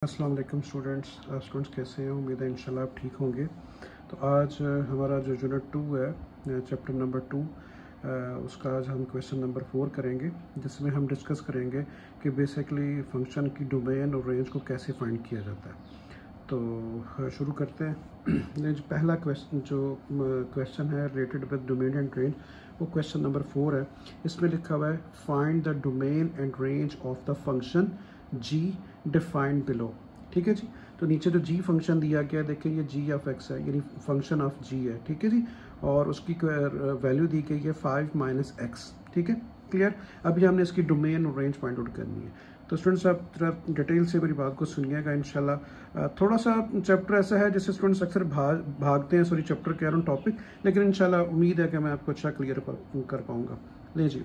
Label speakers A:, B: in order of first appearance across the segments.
A: अस्सलाम वालेकुम स्टूडेंट्स कैसे हैं। उम्मीद है इंशाल्लाह आप ठीक होंगे। तो आज हमारा जो यूनिट 2 है चैप्टर नंबर 2 उसका आज हम क्वेश्चन नंबर 4 करेंगे, जिसमें हम डिस्कस करेंगे कि बेसिकली फंक्शन की डोमेन और रेंज को कैसे फाइंड किया जाता है। तो शुरू करते हैं। पहला क्वेश्चन है related with domain and range, वो क्वेश्चन नंबर 4 है। इसमें लिखा हुआ है find the domain and range of the function g defined below. ठीक है जी। तो नीचे जो g फंक्शन दिया गया है, देखिए ये g ऑफ x है, यानी फंक्शन ऑफ g है। ठीक है जी। और उसकी वैल्यू दी गई है 5 - x। ठीक है, क्लियर। अभी हमने इसकी डोमेन और रेंज फाइंड आउट करनी है। तो स्टूडेंट्स आप थोड़ा डिटेल से मेरी बात को सुनिएगा इंशाल्लाह। थोड़ा सा चैप्टर ऐसा है जिससे स्टूडेंट्स अक्सर भागते हैं, सॉरी चैप्टर कह रहा हूँ टॉपिक, लेकिन इंशाल्लाह उम्मीद है कि मैं आपको अच्छा क्लियर कर पाऊँगा। ले जी।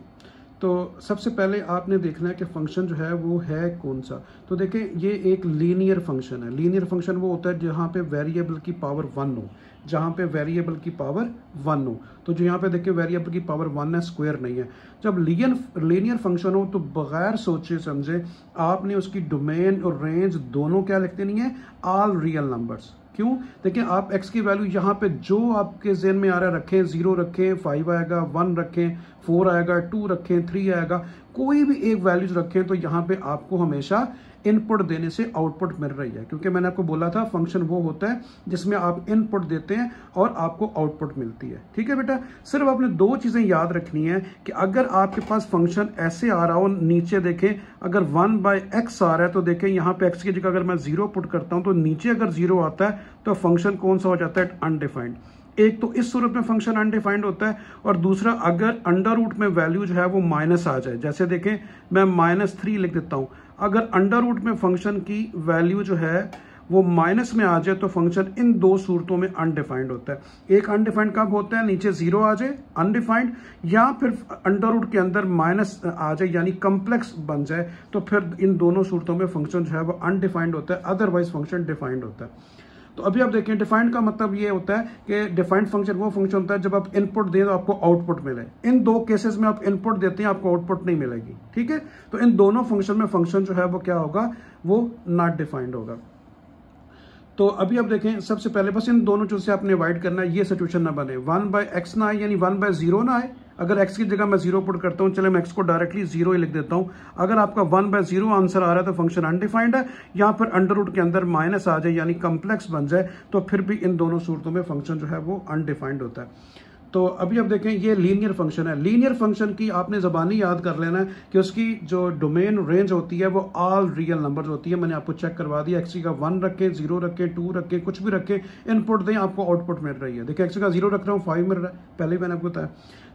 A: तो सबसे पहले आपने देखना है कि फंक्शन जो है वो है कौन सा। तो देखें ये एक लीनियर फंक्शन है। लीनियर फंक्शन वो होता है जहाँ पे वेरिएबल की पावर 1 हो, जहाँ पे वेरिएबल की पावर 1 हो। तो जो यहाँ पे देखिए वेरिएबल की पावर 1 है, स्क्वायर नहीं है। जब लीनियर फंक्शन हो तो बगैर सोचे समझे आपने उसकी डोमेन और रेंज दोनों क्या लिख देनी है, ऑल रियल नंबर्स। क्यों? देखिए आप x की वैल्यू यहाँ पे जो आपके ज़हन में आ रहा है रखें, 0 रखें, 5 आएगा, 1 रखें, 4 आएगा, 2 रखें, 3 आएगा, कोई भी एक वैल्यूज रखें। तो यहाँ पे आपको हमेशा इनपुट देने से आउटपुट मिल रही है, क्योंकि मैंने आपको बोला था फंक्शन वो होता है जिसमें आप इनपुट देते हैं और आपको आउटपुट मिलती है। ठीक है बेटा, सिर्फ आपने दो चीज़ें याद रखनी है कि अगर आपके पास फंक्शन ऐसे आ रहा हो, नीचे देखें अगर 1/x आ रहा है तो देखें यहाँ पे x की जगह अगर मैं 0 पुट करता हूँ तो नीचे अगर 0 आता है तो फंक्शन कौन सा हो जाता है, अनडिफाइंड। एक तो इस सूरत में फंक्शन अनडिफाइंड होता है, और दूसरा अगर अंडर रूट में वैल्यू जो है वो माइनस आ जाए, जैसे देखें मैं -3 लिख देता हूं, अगर अंडर रूट में फंक्शन की वैल्यू जो है वो माइनस में आ जाए तो फंक्शन इन दो सूरतों में अनडिफाइंड होता है। एक अनडिफाइंड कब होता है, नीचे 0 आ जाए अनडिफाइंड, या फिर अंडर रूट के अंदर माइनस आ जाए यानी कम्प्लेक्स बन जाए, तो फिर इन दोनों सूरतों में फंक्शन जो है वो अनडिफाइंड होता है, अदरवाइज फंक्शन डिफाइंड होता है। तो अभी आप देखें डिफाइंड का मतलब ये होता है कि डिफाइंड फंक्शन वो फंक्शन होता है जब आप इनपुट दें तो आपको आउटपुट मिले। इन दो केसेस में आप इनपुट देते हैं आपको आउटपुट नहीं मिलेगी। ठीक है, तो इन दोनों फंक्शन में फंक्शन जो है वो क्या होगा, वो नॉट डिफाइंड होगा। तो अभी आप देखें सबसे पहले बस इन दोनों चीज़ से आपने अवॉइड करना है, ये सिचुएशन ना बने 1/x ना आए, यानी 1/0 ना आए। अगर x की जगह मैं 0 पुट करता हूं, चले मैं x को डायरेक्टली 0 ही लिख देता हूं। अगर आपका 1/0 आंसर आ रहा है तो फंक्शन अनडिफाइंड है, या फिर अंडर रूट के अंदर माइनस आ जाए यानी कम्प्लेक्स बन जाए, तो फिर भी इन दोनों सूरतों में फंक्शन जो है वो अनडिफाइंड होता है। तो अभी आप देखें ये लीनियर फंक्शन है। लीनियर फंक्शन की आपने ज़बानी याद कर लेना है कि उसकी जो डोमेन रेंज होती है वो ऑल रियल नंबर्स होती है। मैंने आपको चेक करवा दिया, एक्स का 1 रखें, 0 रखें, 2 रखें, कुछ भी रखें, इनपुट दें आपको आउटपुट मिल रही है। देखिए एक्स का 0 रख रहा हूँ, 5 मिल रहा है, पहले ही मैंने आपको बताया।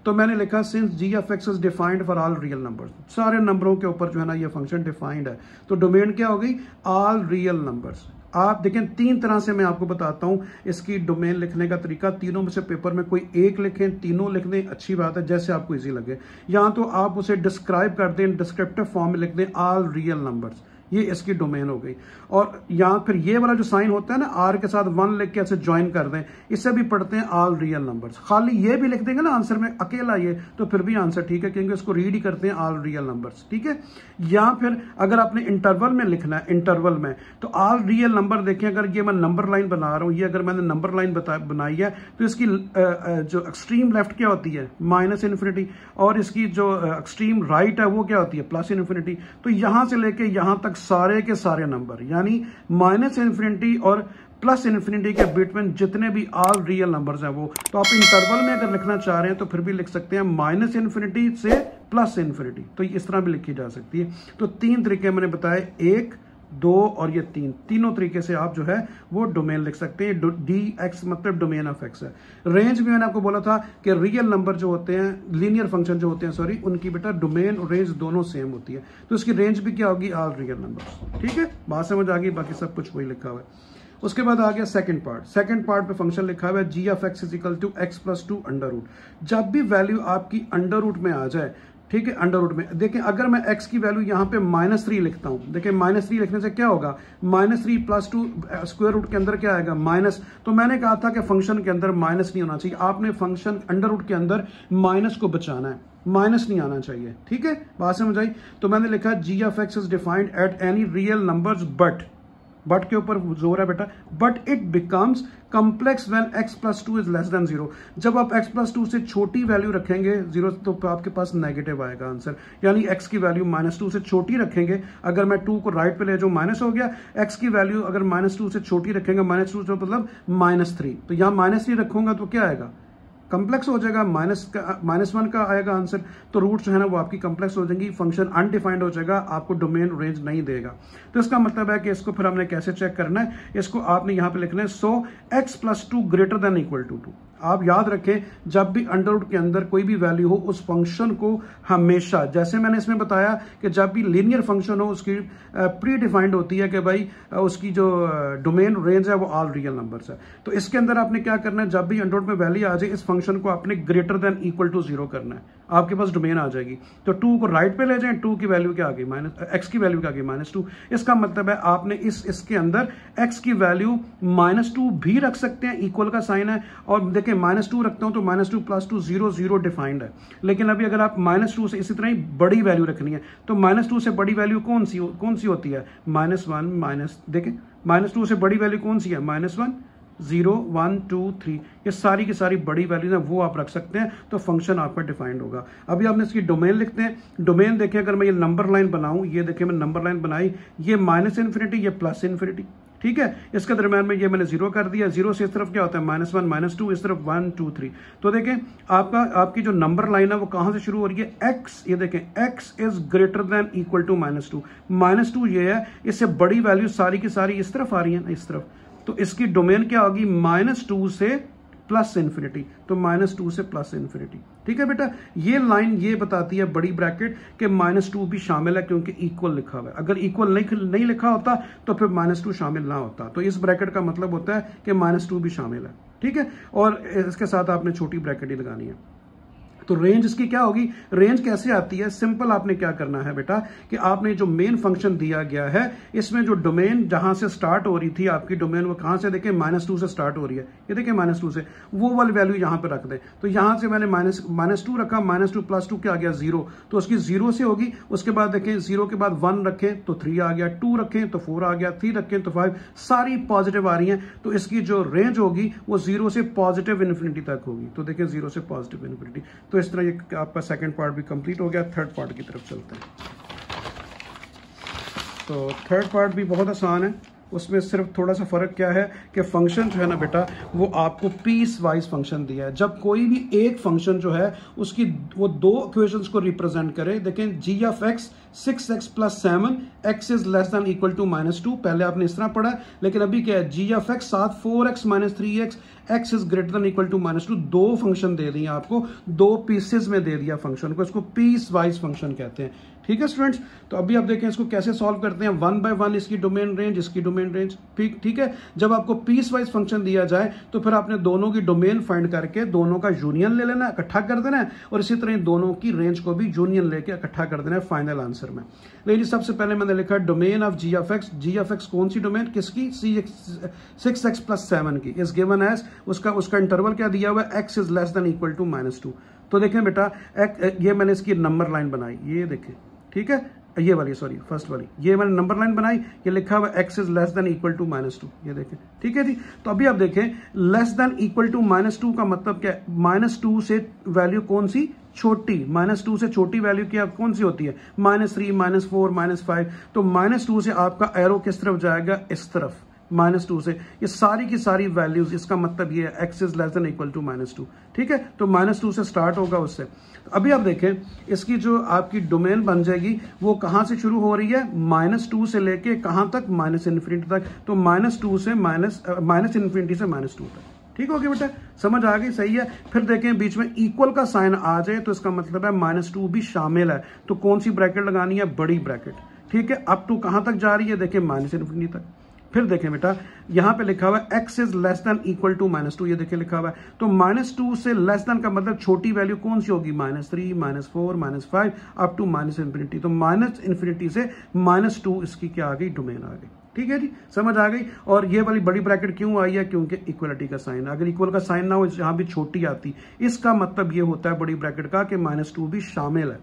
A: तो मैंने लिखा since g of x is defined for all real numbers, सारे नंबरों के ऊपर जो है ना ये फंक्शन डिफाइंड है। तो डोमेन क्या हो गई, ऑल रियल नंबर्स। आप देखें 3 तरह से मैं आपको बताता हूं इसकी डोमेन लिखने का तरीका। तीनों में से पेपर में कोई एक लिखें, तीनों लिख दें, अच्छी बात है, जैसे आपको इजी लगे। या तो आप उसे डिस्क्राइब कर दें, डिस्क्रिप्टिव फॉर्म में लिख दें ऑल रियल नंबर्स, ये इसकी डोमेन हो गई। और या फिर ये वाला जो साइन होता है ना आर के साथ 1 लिख के ऐसे ज्वाइन कर दें, इससे भी पढ़ते हैं ऑल रियल नंबर्स। खाली ये भी लिख देंगे ना आंसर में अकेला ये, तो फिर भी आंसर ठीक है, क्योंकि इसको रीड ही करते हैं ऑल रियल नंबर्स। ठीक है, या फिर अगर आपने इंटरवल में लिखना है, इंटरवल में तो ऑल रियल नंबर देखें, अगर ये मैं नंबर लाइन बना रहा हूं, ये अगर मैंने नंबर लाइन बनाई है तो इसकी जो एक्सट्रीम लेफ्ट क्या होती है, -इन्फिनिटी, और इसकी जो एक्सट्रीम राइट है वो क्या होती है, +इन्फिनिटी। तो यहां से लेके यहां तक सारे के सारे नंबर, यानी -इन्फिनिटी और +इन्फिनिटी के बीच में जितने भी ऑल रियल नंबर्स हैं वो, तो आप इंटरवल में अगर लिखना चाह रहे हैं तो फिर भी लिख सकते हैं -इन्फिनिटी से +इन्फिनिटी, तो इस तरह भी लिखी जा सकती है। तो 3 तरीके मैंने बताए, 1, 2 और ये 3, तीनों तरीके से आप जो है वो डोमेन लिख सकते हैं। dx मतलब डोमेन ऑफ x है। रेंज भी मैंने आपको बोला था कि रियल नंबर जो होते हैं, लीनियर फंक्शन जो होते हैं सॉरी, उनकी बेटा डोमेन और रेंज दोनों सेम होती है। तो इसकी रेंज भी क्या होगी, ऑल रियल नंबर। ठीक है, बात समझ आ गई, बाकी सब कुछ वही लिखा हुआ है। उसके बाद आ गया सेकंड पार्ट। सेकंड पार्ट पे फंक्शन लिखा हुआ है g of x is equal to x + 2 under root. जब भी वैल्यू आपकी अंडर रूट में आ जाए, ठीक है, अंडर रूट में देखें अगर मैं x की वैल्यू यहाँ पे -3 लिखता हूँ, देखिए -3 लिखने से क्या होगा, -3 + 2 स्क्वायर रूट के अंदर क्या आएगा, माइनस। तो मैंने कहा था कि फंक्शन के अंदर माइनस नहीं होना चाहिए, आपने फंक्शन अंडर रूट के अंदर माइनस को बचाना है, माइनस नहीं आना चाहिए। ठीक है, बात समझ आई। तो मैंने लिखा g of x is defined at any real numbers but but के ऊपर जोर है बेटा, but it becomes complex when x plus 2 is less than 0। जब आप x प्लस 2 से छोटी वैल्यू रखेंगे 0 तो आपके पास नेगेटिव आएगा आंसर, यानी x की वैल्यू -2 से छोटी रखेंगे। अगर मैं 2 को राइट पे ले जाऊं माइनस हो गया, x की वैल्यू अगर -2 से छोटी रखेंगे, -2 से मतलब -3, तो यहाँ -3 रखूंगा तो क्या आएगा, कम्प्लेक्स हो जाएगा, -1 का आएगा आंसर। तो रूट जो है ना वो आपकी कम्प्लेक्स हो जाएंगी, फंक्शन अनडिफाइंड हो जाएगा, आपको डोमेन रेंज नहीं देगा। तो इसका मतलब है कि इसको फिर हमने कैसे चेक करना है, इसको आपने यहां पे लिखना है so x plus 2 greater than equal to 2। आप याद रखें जब भी अंडर रूट के अंदर कोई भी वैल्यू हो उस फंक्शन को हमेशा, जैसे मैंने इसमें बताया कि जब भी लीनियर फंक्शन हो उसकी प्री डिफाइंड होती है कि भाई उसकी जो डोमेन रेंज है वो ऑल रियल नंबर्स है। तो इसके अंदर आपने क्या करना है, जब भी अंडर रूट में वैल्यू आ जाए इस फंक्शन को आपने ग्रेटर देन इक्वल टू 0 करना है, आपके पास डोमेन आ जाएगी। तो 2 को राइट पे ले जाएं, 2 की वैल्यू क्या आ गई, x की वैल्यू क्या आ गई -2। इसका मतलब है आपने इसके अंदर x की वैल्यू -2 भी रख सकते हैं, इक्वल का साइन है, और देखिए -2 रखता हूं तो -2 + 2 0 0 डिफाइंड है। लेकिन अभी अगर आप -2 से इसी तरह ही बड़ी वैल्यू रखनी है तो -2 से बड़ी वैल्यू कौन सी होती है, -1 देखें -2 से बड़ी वैल्यू कौन सी है, -1 0 1 2 3, ये सारी की सारी बड़ी वैल्यूज हैं वो आप रख सकते हैं, तो फंक्शन आपका डिफाइंड होगा। अभी आपने इसकी डोमेन लिखते हैं। डोमेन देखें अगर मैं ये नंबर लाइन बनाऊं, ये देखें मैं नंबर लाइन बनाई, ये -∞, ये +∞, ठीक है। इसके दरम्यान में ये मैंने 0 कर दिया, 0 से इस तरफ क्या होता है -1 -2, इस तरफ 1 2 3। तो देखें आपकी जो नंबर लाइन है वो कहां से शुरू हो रही है, x, ये देखें x is greater than equal to -2। -2 ये है, इससे बड़ी वैल्यू सारी की सारी इस तरफ आ रही है ना, इस तरफ, तो इसकी डोमेन क्या होगी, -2 से +∞, तो -2 से +∞, ठीक है बेटा। ये लाइन ये बताती है बड़ी ब्रैकेट कि -2 भी शामिल है क्योंकि इक्वल लिखा हुआ है। अगर इक्वल नहीं लिखा होता तो फिर -2 शामिल ना होता। तो इस ब्रैकेट का मतलब होता है कि -2 भी शामिल है, ठीक है। और इसके साथ आपने छोटी ब्रैकेट ही लगानी है। तो रेंज इसकी क्या होगी, रेंज कैसे आती है, सिंपल आपने क्या करना है बेटा कि आपने जो मेन फंक्शन दिया गया है इसमें जो डोमेन जहां से स्टार्ट हो रही थी आपकी डोमेन, वो कहां से देखें -2 से स्टार्ट हो रही है, ये देखें -2 से, वो वाली वैल्यू यहां पे रख दें। तो यहां से मैंने -2 रखा, -2 + 2 क्या आ गया 0, तो उसकी 0 से होगी। उसके बाद देखें 0 के बाद 1 रखें तो 3 आ गया, 2 रखें तो 4 आ गया, 3 रखें तो 5, सारी पॉजिटिव आ रही हैं। तो इसकी जो रेंज होगी वो 0 से +∞ तक होगी। तो देखें 0 से +∞। तो इस तरह ये आपका सेकंड पार्ट भी कंप्लीट हो गया। थर्ड पार्ट की तरफ चलते हैं। तो थर्ड पार्ट भी बहुत आसान है, उसमें सिर्फ थोड़ा सा फर्क क्या है कि फंक्शन जो है ना बेटा वो आपको पीस वाइज फंक्शन दिया है। जब कोई भी एक फंक्शन जो है उसकी वो 2 इक्वेशंस को रिप्रेजेंट करे, देखें g(x) 6x + 7 x is less than equal to -2, पहले आपने इस तरह पढ़ा, लेकिन अभी क्या है g(x) 7 4x - 3x x is greater than equal to -2, 2 function दे दिए आपको, 2 पीसेस में दे दिया फंक्शन को, इसको पीस वाइज फंक्शन कहते हैं, ठीक है स्टूडेंट्स। तो अभी आप देखें इसको कैसे सॉल्व करते हैं, 1 बाय 1 इसकी डोमेन रेंज, इसकी डोमेन रेंज, ठीक है। जब आपको पीस वाइज फंक्शन दिया जाए तो फिर आपने दोनों की डोमेन फाइंड करके दोनों का यूनियन ले लेना, इकट्ठा कर देना है, और इसी तरह दोनों की रेंज को भी यूनियन लेके इकट्ठा कर देना है फाइनल आंसर में। लेकिन सबसे पहले मैंने लिखा डोमेन ऑफ g(x) कौन सी डोमेन, किसकी, 6x + 7 की, इज गिवन एज, उसका इंटरवल क्या दिया हुआ है, x is less than equal to -2। तो देखें बेटा ये मैंने इसकी नंबर लाइन बनाई, ये देखें, ठीक है, ये वाली सॉरी फर्स्ट वाली, ये मैंने नंबर लाइन बनाई, ये लिखा हुआ x is less than equal to -2, ये देखें, ठीक है जी। तो अभी आप देखें लेस देन इक्वल टू -2 का मतलब क्या है, -2 से वैल्यू कौन सी, छोटी, -2 से छोटी वैल्यू क्या कौन सी होती है, -3 -4 -5। तो -2 से आपका एरो किस तरफ जाएगा, इस तरफ, -2 से, ये सारी की सारी वैल्यूज, इसका मतलब ये है x is less than equal to -2, ठीक है। तो -2 से स्टार्ट होगा उससे। तो अभी आप देखें इसकी जो आपकी डोमेन बन जाएगी वो कहां से शुरू हो रही है, -2 से लेके कहां तक, -∞ तक। तो -2 से -∞ से -2 तक, ठीक हो गया बेटा, समझ आ गई, सही है। फिर देखें बीच में इक्वल का साइन आ जाए तो इसका मतलब है -2 भी शामिल है, तो कौन सी ब्रैकेट लगानी है, बड़ी ब्रैकेट, ठीक है। अप टू कहां तक जा रही है, देखें -∞ तक। फिर देखें बेटा यहां पे लिखा हुआ है x is less than equal to -2, ये देखिए लिखा हुआ है। तो -2 से लेस देन का मतलब छोटी वैल्यू कौन सी होगी, -3 -4 -5 अप टू -∞। तो -∞ से -2 इसकी क्या आ गई, डोमेन आ गई, ठीक है जी, समझ आ गई। और ये वाली बड़ी ब्रैकेट क्यों आई है, क्योंकि इक्वलिटी का साइन, अगर इक्वल का साइन ना हो यहां भी छोटी आती, इसका मतलब ये होता है बड़ी ब्रैकेट का कि -2 भी शामिल है।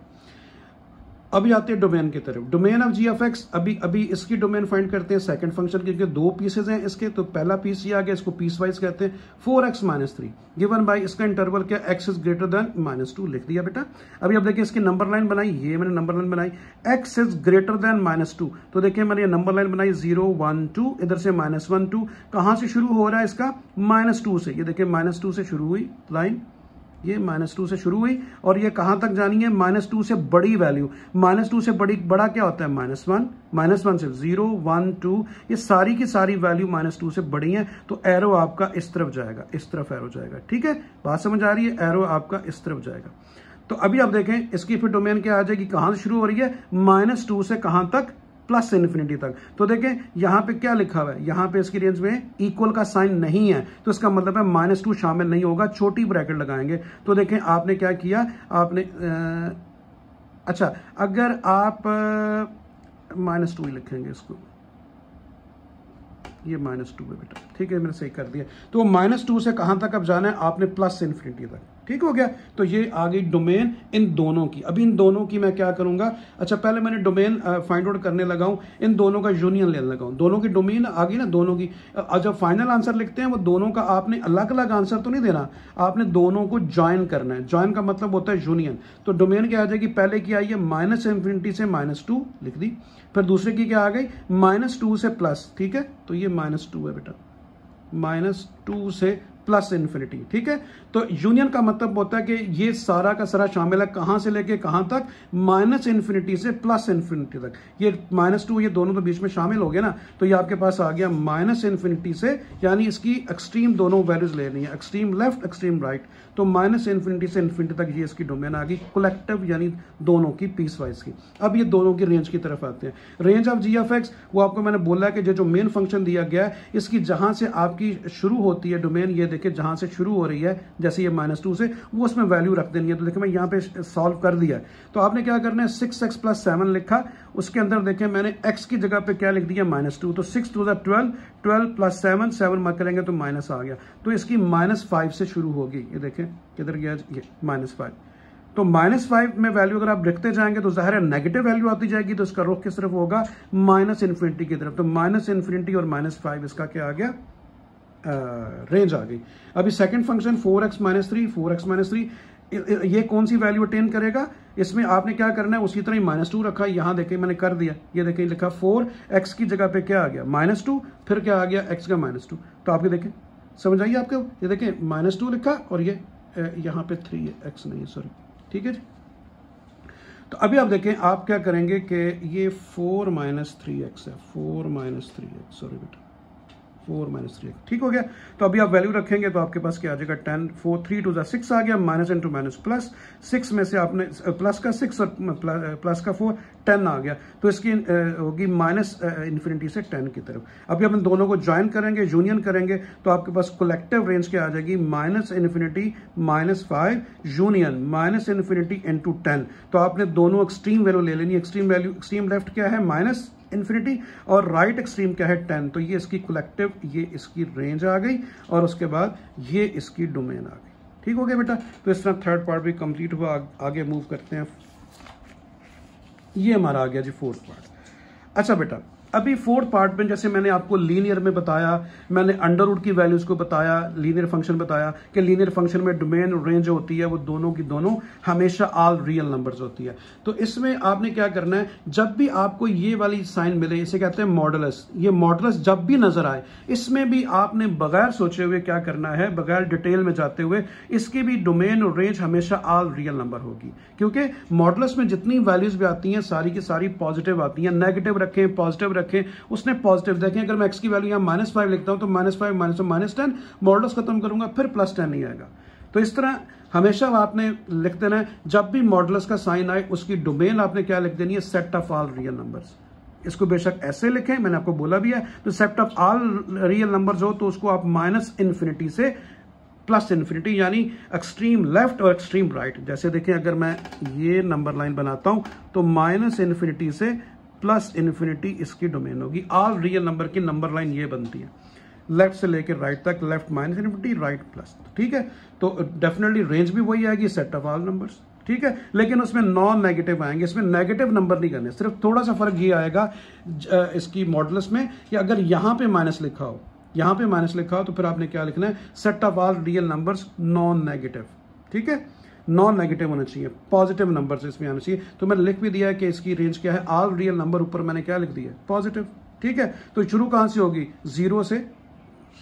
A: अभी आते हैं डोमेन की तरफ। Domain of g of x, अभी इसकी डोमेन फाइंड करते हैं सेकंड फंक्शन की, क्योंकि दो पीसेज हैं इसके। तो पहला पीस ये आ गया, इसको पीस वाइज कहते हैं। 4x माइनस 3 गिवन बाई इसका इंटरवल क्या, x इज ग्रेटर देन -2 लिख दिया बेटा। अभी अब देखिए इसकी नंबर लाइन बनाई, ये मैंने नंबर लाइन बनाई, x इज ग्रेटर देन -2। तो देखिए मैंने ये नंबर लाइन बनाई 0 1 2, इधर से -1 2, कहां से शुरू हो रहा है इसका, -2 से। ये देखिए -2 से शुरू हुई लाइन, ये -2 से शुरू हुई और ये कहां तक जानी है, -2 से बड़ी वैल्यू। -2 से बड़ा क्या होता है, -1 से 0 1 2, ये सारी की सारी वैल्यू -2 से बड़ी है। तो एरो आपका इस तरफ जाएगा, इस तरफ एरो जाएगा। ठीक है, बात समझ आ रही है, एरो आपका इस तरफ जाएगा। तो अभी आप देखें इसकी फिर डोमेन क्या आ जाएगी, कहां से शुरू हो रही है, -2 से कहां तक, प्लस इन्फिनिटी तक। तो देखें यहां पे क्या लिखा हुआ है, यहां पे इसकी रेंज में इक्वल का साइन नहीं है, तो इसका मतलब है -2 शामिल नहीं होगा, छोटी ब्रैकेट लगाएंगे। तो देखें आपने क्या किया, आपने अच्छा अगर आप -2 ही लिखेंगे इसको, ये -2 है बेटा। ठीक है, मैंने सही कर दिया। तो -2 से कहां तक अब जाना है आपने, प्लस इन्फिनिटी तक। ठीक हो गया। तो ये आ गई डोमेन इन दोनों की। अभी इन दोनों की मैं क्या करूंगा, अच्छा पहले मैंने डोमेन फाइंड आउट करने लगा हूं, इन दोनों का यूनियन लेने लगा हूं। दोनों की डोमेन आ गई ना, दोनों की। जब फाइनल आंसर लिखते हैं वो दोनों का आपने अलग अलग आंसर तो नहीं देना, आपने दोनों को ज्वाइन करना है। ज्वाइन का मतलब होता है यूनियन। तो डोमेन क्या आ जाएगी, पहले की आई है -इन्फिनिटी से -2 लिख दी, फिर दूसरे की क्या आ गई, -2 से प्लस। ठीक है, तो ये -2 है बेटा, -2 से प्लस इन्फिनिटी। ठीक है, तो यूनियन का मतलब होता है कि ये सारा का सारा शामिल है, कहां से लेके कहां तक, -इन्फिनिटी से प्लस इन्फिनिटी तक। ये -2 ये दोनों तो बीच में शामिल हो गए ना, तो ये आपके पास आ गया -इन्फिनिटी से, यानी इसकी एक्सट्रीम दोनों वैल्यूज लेनी है, एक्सट्रीम लेफ्ट एक्सट्रीम राइट। तो -इन्फिनिटी से इन्फिनिटी तक ये इसकी डोमेन आ गई, कलेक्टिव यानी दोनों की पीस वाइज की। अब ये दोनों की रेंज की तरफ आते हैं। Range of g of x, वो आपको मैंने बोला कि जो मेन फंक्शन दिया गया है, इसकी जहां से आपकी शुरू होती है डोमेन, ये देखिए जहां से शुरू हो रही है, जैसे ये -2 से, वो उसमें वैल्यू रख देनी है। तो देखिए मैं यहाँ पे सॉल्व कर दिया है। तो आपने क्या करना है, 6x + 7 लिखा, उसके अंदर देखें मैंने x की जगह पे क्या लिख दिया, -2। तो 6 2 12, 12 + 7, 7 मत करेंगे तो माइनस आ गया। तो इसकी -5 से शुरू होगी। ये देखें किधर गया, ये -5। तो -5 में वैल्यू अगर आप लिखते जाएंगे तो जाहिर है नेगेटिव वैल्यू आती जाएगी, तो इसका रुख किस तरफ होगा, -इन्फिनिटी की तरफ। तो -इन्फिनिटी और -5 इसका क्या आ गया, रेंज आ गई। अभी सेकंड फंक्शन 4x - 3, 4x - 3, ये कौन सी वैल्यू अटेन करेगा, इसमें आपने क्या करना है, उसी तरह ही -2 रखा, यहां देखें मैंने कर दिया। ये देखें लिखा 4x की जगह पे क्या आ गया, -2, फिर क्या आ गया, x का -2। तो आपके देखें समझ आइए आपको, ये देखें -2 लिखा और ये यहां पे 3 है, x नहीं है, सॉरी। ठीक है जी। तो अभी आप देखें आप क्या करेंगे कि ये 4 - 3x है, 4 - 3x, सॉरी बेटा 4 - 3x। ठीक हो गया। तो अभी आप वैल्यू रखेंगे तो आपके पास क्या आ जाएगा, 10 4 3 2 6 आ गया, माइनस इंटू माइनस प्लस, 6 में से आपने प्लस का 6 और प्लस का 4, 10 आ गया। तो इसकी होगी -इन्फिनिटी से 10 की तरफ। अभी अपन दोनों को ज्वाइन करेंगे, यूनियन करेंगे, तो आपके पास कलेक्टिव रेंज क्या आ जाएगी, -इन्फिनिटी -5 यूनियन -इन्फिनिटी इंटू 10। तो आपने दोनों एक्सट्रीम वैल्यू ले लेनी। एक्सट्रीम वैल्यू, एक्सट्रीम लेफ्ट क्या है, -इन्फिनिटी, और राइट एक्सट्रीम क्या है, 10। तो ये इसकी कलेक्टिव, ये इसकी रेंज आ गई, और उसके बाद ये इसकी डोमेन आ गई। ठीक हो गया बेटा। तो इस तरह थर्ड पार्ट भी कंप्लीट हुआ। आगे मूव करते हैं। ये हमारा आ गया जी फोर्थ पार्ट। अच्छा बेटा, अभी फोर्थ पार्ट में जैसे मैंने आपको लीनियर में बताया, मैंने अंडर रूट की वैल्यूज को बताया, लीनियर फंक्शन बताया कि लीनियर फंक्शन में डोमेन और रेंज होती है वो दोनों की दोनों हमेशा ऑल रियल नंबर्स होती है। तो इसमें आपने क्या करना है, जब भी आपको ये वाली साइन मिले, इसे कहते हैं मॉडुलस, ये मॉडुलस जब भी नजर आए, इसमें भी आपने बगैर सोचे हुए क्या करना है, बगैर डिटेल में जाते हुए, इसकी भी डोमेन और रेंज हमेशा ऑल रियल नंबर होगी। क्योंकि मॉडुलस में जितनी वैल्यूज भी आती हैं सारी की सारी पॉजिटिव आती हैं। नेगेटिव रखें, पॉजिटिव रखें, उसने पॉजिटिव देखें। अगर मैं x की वैल्यू यहाँ -5 लिखता हूं तो -5 -10, मॉडुलस खत्म करूंगा, फिर +10 नहीं आएगा। तो इस तरह हमेशा आपने लिख देना है, जब भी मॉडुलस का साइन आए उसकी डोमेन आपने क्या लिख देनी है, set of all real numbers. इसको बेशक ऐसे लिखें, मैंने आपको बोला भी है। तो set of all real numbers हो तो उसको आप -इन्फिनिटी से +इन्फिनिटी, यानी एक्सट्रीम लेफ्ट और एक्सट्रीम राइट। जैसे देखें अगर मैं ये नंबर लाइन बनाता हूं तो -इन्फिनिटी से +इन्फिनिटी इसकी डोमेन होगी। ऑल रियल नंबर की नंबर लाइन ये बनती है, लेफ्ट से लेकर राइट तक, लेफ्ट -इन्फिनिटी, राइट प्लस। ठीक है, तो डेफिनेटली रेंज भी वही आएगी, सेट ऑफ ऑल नंबर्स। ठीक है, लेकिन उसमें नॉन नेगेटिव आएंगे, इसमें नेगेटिव नंबर नहीं करने। सिर्फ थोड़ा सा फर्क ये आएगा इसकी मॉडुलस में कि अगर यहां पे माइनस लिखा हो, यहां पे माइनस लिखा हो तो फिर आपने क्या लिखना है, set of all real numbers non negative. ठीक है, नॉन नेगेटिव होना चाहिए, पॉजिटिव नंबर्स इसमें आना चाहिए। तो मैंने लिख भी दिया है कि इसकी रेंज क्या है, ऑल रियल नंबर, ऊपर मैंने क्या लिख दिया, पॉजिटिव। ठीक है, तो शुरू कहां से होगी, 0 से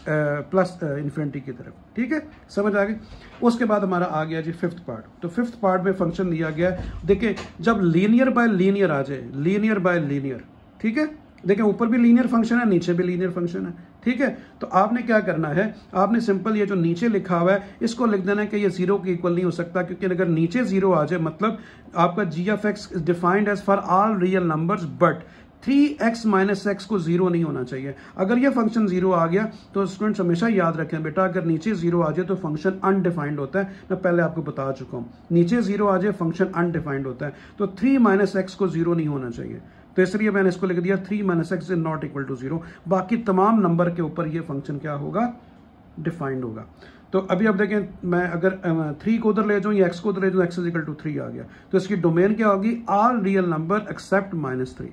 A: प्लस इन्फिनिटी की तरफ। ठीक है, समझ आ गई। उसके बाद हमारा आ गया जी फिफ्थ पार्ट। तो फिफ्थ पार्ट में फंक्शन दिया गया है, देखिए जब लीनियर बाय लीनियर आ जाए, लीनियर बाय लीनियर, ठीक है, देखें ऊपर भी लीनियर फंक्शन है, नीचे भी लीनियर फंक्शन है। ठीक है, तो आपने क्या करना है, आपने सिंपल ये जो नीचे लिखा हुआ है इसको लिख देना है कि ये 0 के इक्वल नहीं हो सकता, क्योंकि अगर नीचे 0 आ जाए मतलब आपका g of x is defined as for all real numbers but 3x minus x को 0 नहीं होना चाहिए। अगर ये फंक्शन 0 आ गया तो स्टूडेंट्स हमेशा याद रखें बेटा, अगर नीचे 0 आ जाए तो फंक्शन अनडिफाइंड होता है। मैं पहले आपको बता चुका हूं, नीचे 0 आ जाए फंक्शन अनडिफाइंड होता है। तो 3 माइनस एक्स को 0 नहीं होना चाहिए, तो इसलिए मैंने इसको लिख दिया 3 minus x is not equal to 0। बाकी तमाम नंबर के ऊपर ये फंक्शन क्या होगा, डिफाइंड होगा। तो अभी अब देखें, मैं अगर 3 को उधर ले जाऊं या x को उधर ले जाऊं, x इज इक्वल टू 3 आ गया, तो इसकी डोमेन क्या होगी, ऑल रियल नंबर एक्सेप्ट -3।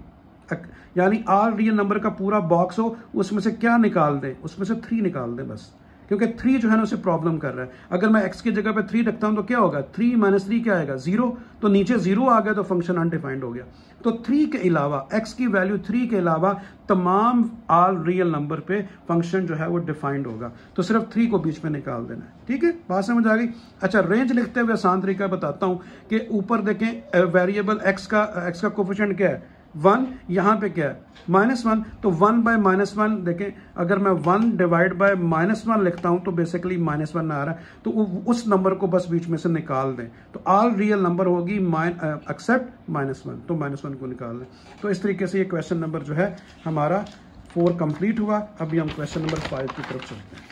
A: यानी ऑल रियल नंबर का पूरा बॉक्स हो, उसमें से क्या निकाल दें, उसमें से 3 निकाल दें बस, क्योंकि 3 जो है ना उसे प्रॉब्लम कर रहा है। अगर मैं x की जगह पे 3 रखता हूं तो क्या होगा, 3 माइनस 3 क्या आएगा, 0। तो नीचे 0 आ गया तो फंक्शन अनडिफाइंड हो गया। तो 3 के अलावा, x की वैल्यू 3 के अलावा तमाम ऑल रियल नंबर पे फंक्शन जो है वो डिफाइंड होगा। तो सिर्फ 3 को बीच में निकाल देना है। ठीक है, बात समझ आ गई। अच्छा, रेंज लिखते हुए आसान तरीका बताता हूं कि ऊपर देखें वेरिएबल x का कोफिशिएंट क्या है, 1, यहां पे क्या है, -1। तो 1 बाय -1 देखें, अगर मैं 1 डिवाइड बाय -1 लिखता हूं तो बेसिकली -1 आ रहा है, तो उस नंबर को बस बीच में से निकाल दें। तो ऑल रियल नंबर होगी एक्सेप्ट -1, तो -1 को निकाल दें। तो इस तरीके से ये क्वेश्चन नंबर जो है हमारा 4 कंप्लीट हुआ। अभी हम क्वेश्चन नंबर 5 की तरफ चलते हैं।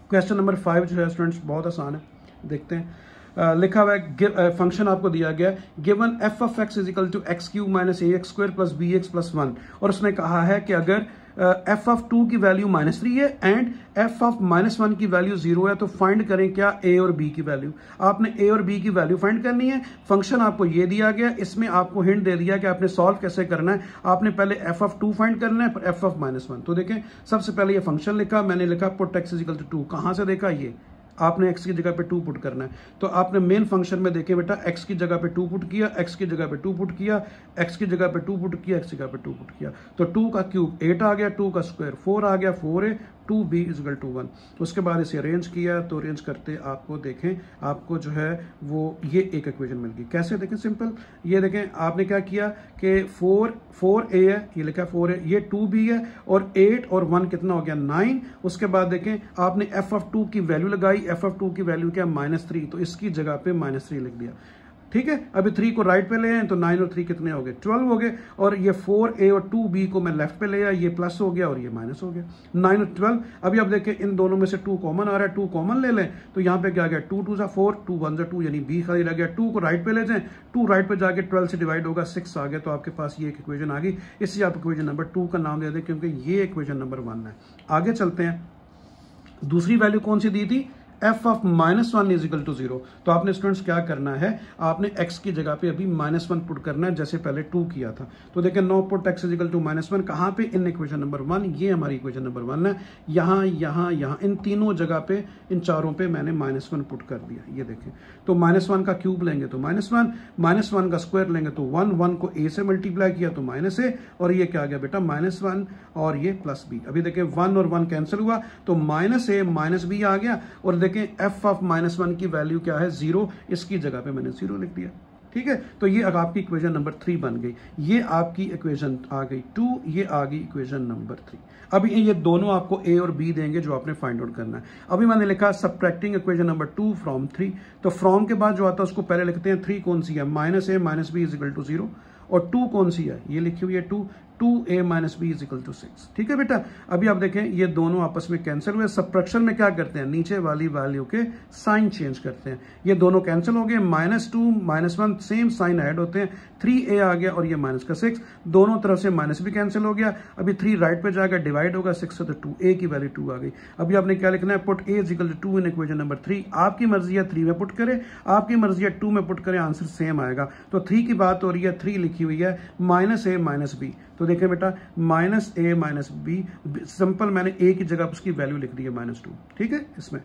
A: क्वेश्चन नंबर 5 जो है स्टूडेंट्स बहुत आसान है, देखते हैं। लिखा हुआ है, फंक्शन आपको दिया गया है, given f of x is equal to x cube minus ax square plus bx plus 1, और उसने कहा है कि अगर f ऑफ 2 की वैल्यू -3 है एंड f ऑफ -1 की वैल्यू 0 है, तो फाइंड करें क्या, a और b की वैल्यू। आपने a और b की वैल्यू फाइंड करनी है। फंक्शन आपको ये दिया गया, इसमें आपको हिंट दे दिया कि आपने सॉल्व कैसे करना है। आपने पहले f ऑफ 2 फाइंड करना है, फिर f ऑफ -1। तो देखें, सबसे पहले ये फंक्शन लिखा, मैंने लिखा put x is equal to 2। कहां से देखा, ये आपने x की जगह पे 2 पुट करना है। तो आपने मेन फंक्शन में देखे बेटा, x की जगह पे 2 पुट किया, x की जगह पे 2 पुट किया, x की जगह पे 2 पुट किया, x की जगह पे 2 पुट किया। तो 2 का क्यूब 8 आ गया, 2 का स्क्वायर 4 आ गया, 4a 2b is equal to 1। उसके बाद इसे अरेंज किया, तो अरेंज करते आपको देखें, आपको जो है वो ये एक इक्वेशन मिल गई। कैसे, देखें सिंपल, ये देखें आपने क्या किया कि 4a है, ये लिखा 4a, ये 2b है, और 8 और 1 कितना हो गया, 9। उसके बाद देखें आपने f ऑफ 2 की वैल्यू लगाई, f ऑफ 2 की वैल्यू क्या, -3, तो इसकी जगह पे -3 लिख दिया। ठीक है, अभी 3 को राइट पे ले आए तो 9 और 3 कितने हो गए, 12 हो गए, और ये 4a और 2b को मैं लेफ्ट पे ले आया, ये प्लस हो गया और ये माइनस हो गया, 9 और 12। अभी आप देखें इन दोनों में से 2 कॉमन आ रहा है, 2 कॉमन ले लें, तो यहाँ पे क्या आ गया, 2 2 सा 4, 2 1 सा 2, यानी b खाली रह गया। 2 को राइट पे ले जाएं, 2 राइट पे जाके 12 से डिवाइड होगा, 6 आ गया। तो आपके पास ये एक इक्वेशन आ गई, इससे आप इक्वेशन नंबर 2 का नाम दे दें, क्योंकि ये इक्वेशन नंबर 1 है। आगे चलते हैं, दूसरी वैल्यू कौन सी दी थी, f of -1 is equal to 0। तो आपने स्टूडेंट्स क्या करना है, आपने x की जगह पे अभी -1 पुट करना है, जैसे पहले 2 किया था। तो देखें, now put x is equal to -1 कहां पे, इन इक्वेशन नंबर 1, ये हमारी इक्वेशन नंबर 1 है। यहां यहां यहां इन तीनों जगह पे, इन चारों पे मैंने -1 पुट कर दिया। ये देखें, तो -1 का क्यूब लेंगे तो -1, -1 का स्क्वायर लेंगे तो 1 को a से मल्टीप्लाई किया तो -a, और ये क्या आ गया बेटा, -1 और ये प्लस b। अभी देखें 1 और 1 कैंसिल हुआ तो -a -b आ गया, और देखें f ऑफ -1 की वैल्यू क्या है, 0, इसकी जगह पे मैंने 0 लिख दिया। ठीक है, तो ये अब आपकी इक्वेशन नंबर 3 बन गई। ये आपकी इक्वेशन आ गई 2, ये आ गई इक्वेशन नंबर 3। अभी ये दोनों आपको a और b देंगे जो आपने फाइंड आउट करना है। अभी मैंने लिखा सब्ट्रैक्टिंग इक्वेशन नंबर 2 फ्रॉम 3। तो फ्रॉम के बाद जो आता है उसको पहले लिखते हैं, 3 कौन सी है, -a -b is equal to 0, और 2 कौन सी है, ये लिखी हुई है 2, 2a minus b is equal to 6। ठीक है बेटा, अभी आप देखें ये दोनों आपस में कैंसिल हुए। सबट्रैक्शन में क्या करते हैं, नीचे वाली वैल्यू के साइन चेंज करते हैं। ये दोनों कैंसिल हो गए, -2 -1 सेम साइन ऐड होते हैं, 3a आ गया और ये माइनस का 6, दोनों तरफ से माइनस भी कैंसिल हो गया। अभी 3 राइट पे जाएगा, डिवाइड होगा 6 से, तो 2a की वैल्यू 2 आ गई। अभी आपने क्या लिखना है, put a is equal to 2 in equation number 3। आपकी मर्जी है 3 में पुट करें, आपकी मर्जी है 2 में पुट करें, आंसर सेम आएगा। तो 3 की बात हो रही है, 3 लिखी हुई है, -a माइनस b। तो देखें बेटा, -a माइनस b, सिंपल मैंने a की जगह उसकी वैल्यू लिख दी है -2। ठीक है, इसमें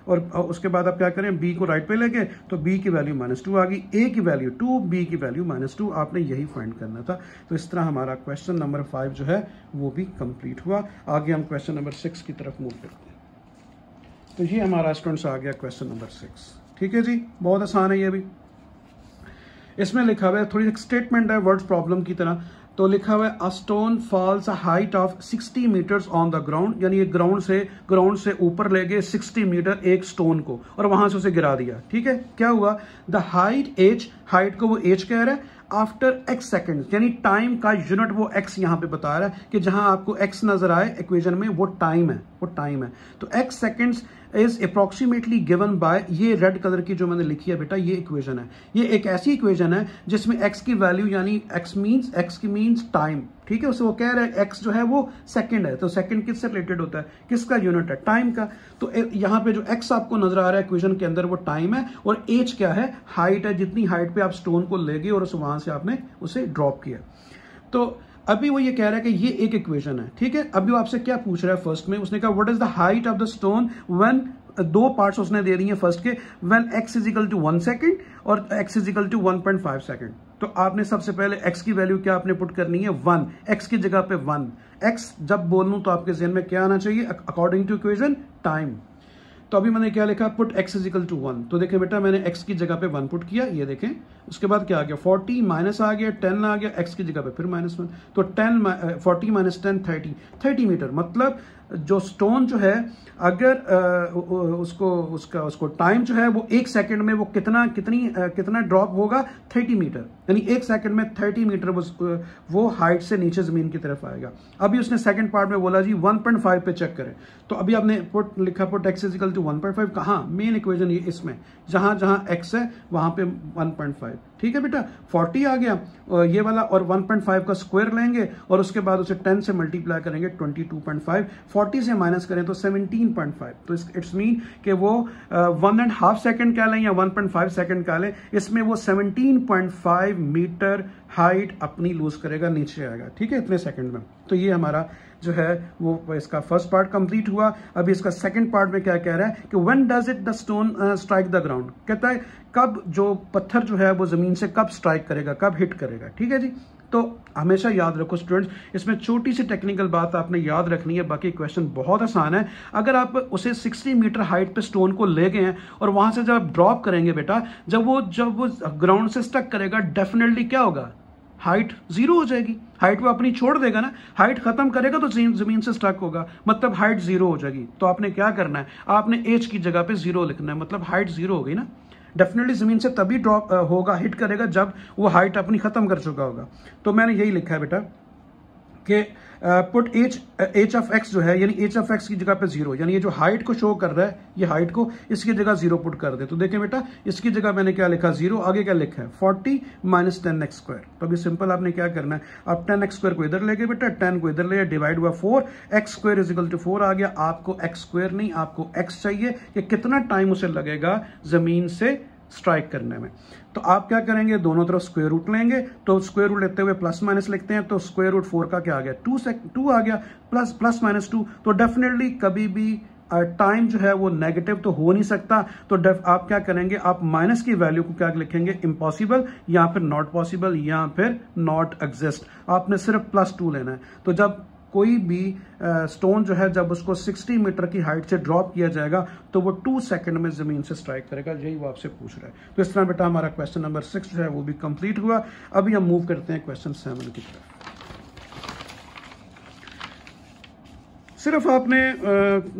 A: और उसके बाद आप क्या करें, b को राइट पे लेके, तो b की वैल्यू -2 आ गई, a की वैल्यू 2, b की वैल्यू -2। आपने यही फाइंड करना था। तो इस तरह हमारा क्वेश्चन नंबर 5 जो है वो भी कंप्लीट हुआ। आगे हम क्वेश्चन नंबर 6 की तरफ मूव करते हैं। तो ये हमारा स्टूडेंट्स आ गया क्वेश्चन नंबर 6। ठीक है जी, बहुत आसान है ये भी। इसमें लिखा हुआ है, थोड़ी एक स्टेटमेंट है वर्ड्स प्रॉब्लम की तरह। तो लिखा हुआ है, a stone falls a height of 60 metres on the ground, यानी ग्राउंड से ऊपर ले गए 60 मीटर एक स्टोन को और वहां से उसे गिरा दिया। ठीक है, क्या हुआ, द हाइट को वो एच कह रहा है, आफ्टर x सेकेंड, यानी टाइम का यूनिट वो x यहां पे बता रहा है कि जहां आपको x नजर आए इक्वेशन में वो टाइम है। तो x seconds is approximately given by, ये रेड कलर की जो मैंने लिखी है बेटा, ये इक्वेशन है। ये एक ऐसी इक्वेशन है जिसमें x की वैल्यू, यानी x की मीन्स टाइम। ठीक है, उसे वो कह रहा है x जो है वो सेकंड है। तो सेकंड किससे रिलेटेड होता है, किसका यूनिट है, टाइम का। तो यहाँ पे जो x आपको नजर आ रहा है इक्वेशन के अंदर वो टाइम है, और h क्या है, हाइट है, जितनी हाइट पे आप स्टोन को ले गए और वहां से आपने उसे ड्रॉप किया। तो अभी वो ये कह रहा है कि ये एक इक्वेशन है। ठीक है, अभी वो आपसे क्या पूछ रहा है, फर्स्ट में उसने कहा what is the height of the stone when, दो पार्ट्स उसने दे दी है फर्स्ट के, when x is equal to 1 second और x is equal to 1.5 second. तो आपने सबसे पहले x की वैल्यू क्या आपने पुट करनी है, 1, x की जगह पे 1। x जब बोलूं तो आपके जहन में क्या आना चाहिए, अकॉर्डिंग टू इक्वेशन टाइम। तो अभी मैंने क्या लिखा, put x is equal to 1। तो देखें बेटा, मैंने x की जगह पे 1 पुट किया, ये देखें। उसके बाद क्या आ गया, 40 माइनस आ गया, 10 आ गया, x की जगह पे फिर -1। तो 40 माइनस 10 30 मीटर। मतलब जो स्टोन जो है, अगर उसको टाइम जो है वो 1 सेकंड में वो कितना ड्रॉप होगा, 30 मीटर, यानी 1 सेकंड में 30 मीटर वो हाइट से नीचे जमीन की तरफ आएगा। अभी उसने सेकंड पार्ट में बोला जी 1.5 पे चेक करें। तो अभी आपने लिखा put x is equal to 1.5, कहाँ, मेन इक्वेशन ये इसमें, जहां x है वहां पे 1.5। ठीक है बेटा, 40 आ गया ये वाला, और 1.5 का स्क्वायर लेंगे और उसके बाद उसे 10 से मल्टीप्लाई करेंगे, 22.5, 40 से माइनस करें तो 17.5। तो इट्स मीन कि वो 1.5 सेकेंड कह लें या 1.5 सेकेंड कह लें, इसमें वो 17.5 मीटर हाइट अपनी लूज करेगा, नीचे आएगा। ठीक है, इतने सेकंड में। तो ये हमारा जो है वो इसका फर्स्ट पार्ट कंप्लीट हुआ। अभी इसका सेकंड पार्ट में क्या कह रहा है कि when does it the stone strike the ground, कहता है कब जो पत्थर जो है वो जमीन से कब स्ट्राइक करेगा, कब हिट करेगा। ठीक है जी, तो हमेशा याद रखो स्टूडेंट्स, इसमें छोटी सी टेक्निकल बात आपने याद रखनी है, बाकी क्वेश्चन बहुत आसान है। अगर आप उसे 60 मीटर हाइट पे स्टोन को ले गए हैं और वहां से जब आप ड्रॉप करेंगे बेटा, जब वो ग्राउंड से स्टक करेगा, डेफिनेटली क्या होगा, हाइट 0 हो जाएगी। हाइट वो अपनी छोड़ देगा ना, हाइट खत्म करेगा तो जमीन से स्टक होगा, मतलब हाइट 0 हो जाएगी। तो आपने क्या करना है, आपने एज की जगह पे 0 लिखना है, मतलब हाइट 0 हो गई ना। डेफिनेटली जमीन से तभी ड्रॉप होगा, हिट करेगा, जब वो हाइट अपनी खत्म कर चुका होगा। तो मैंने यही लिखा है बेटा कि पुट एच ऑफ एक्स जो है, यानी एच ऑफ एक्स की जगह पे 0, यानी ये जो हाइट को शो कर रहा है, ये हाइट को इसकी जगह 0 पुट कर दे। तो देखें बेटा, इसकी जगह मैंने क्या लिखा, 0, आगे क्या लिखा है 40 माइनस 10x स्क्वायर। तो अभी सिंपल आपने क्या करना है, आप 10x स्क्वायर को इधर ले गए बेटा, 10 को इधर ले, डिवाइड हुआ 4, x square is equal to 4 आ गया। आपको x स्क्वायर नहीं, आपको x चाहिए कि कितना टाइम उसे लगेगा जमीन से स्ट्राइक करने में। तो आप क्या करेंगे, दोनों तरफ स्क्वायर रूट लेंगे। तो स्क्वायर रूट लेते हुए प्लस माइनस लिखते हैं, तो स्क्वायर रूट 4 का क्या आ गया, 2 आ गया, प्लस माइनस 2। तो डेफिनेटली कभी भी टाइम जो है वो नेगेटिव तो हो नहीं सकता। तो आप क्या करेंगे, आप माइनस की वैल्यू को क्या लिखेंगे, इम्पॉसिबल, या फिर नॉट पॉसिबल, या फिर नॉट एग्जिस्ट। आपने सिर्फ +2 लेना है। तो जब कोई भी स्टोन जो है, जब उसको 60 मीटर की हाइट से ड्रॉप किया जाएगा तो वो 2 सेकंड में जमीन से स्ट्राइक करेगा। यही वो आपसे पूछ रहा है। तो इस तरह बेटा हमारा क्वेश्चन नंबर 6 जो है वो भी कंप्लीट हुआ। अभी हम मूव करते हैं क्वेश्चन 7 की तरफ। सिर्फ आपने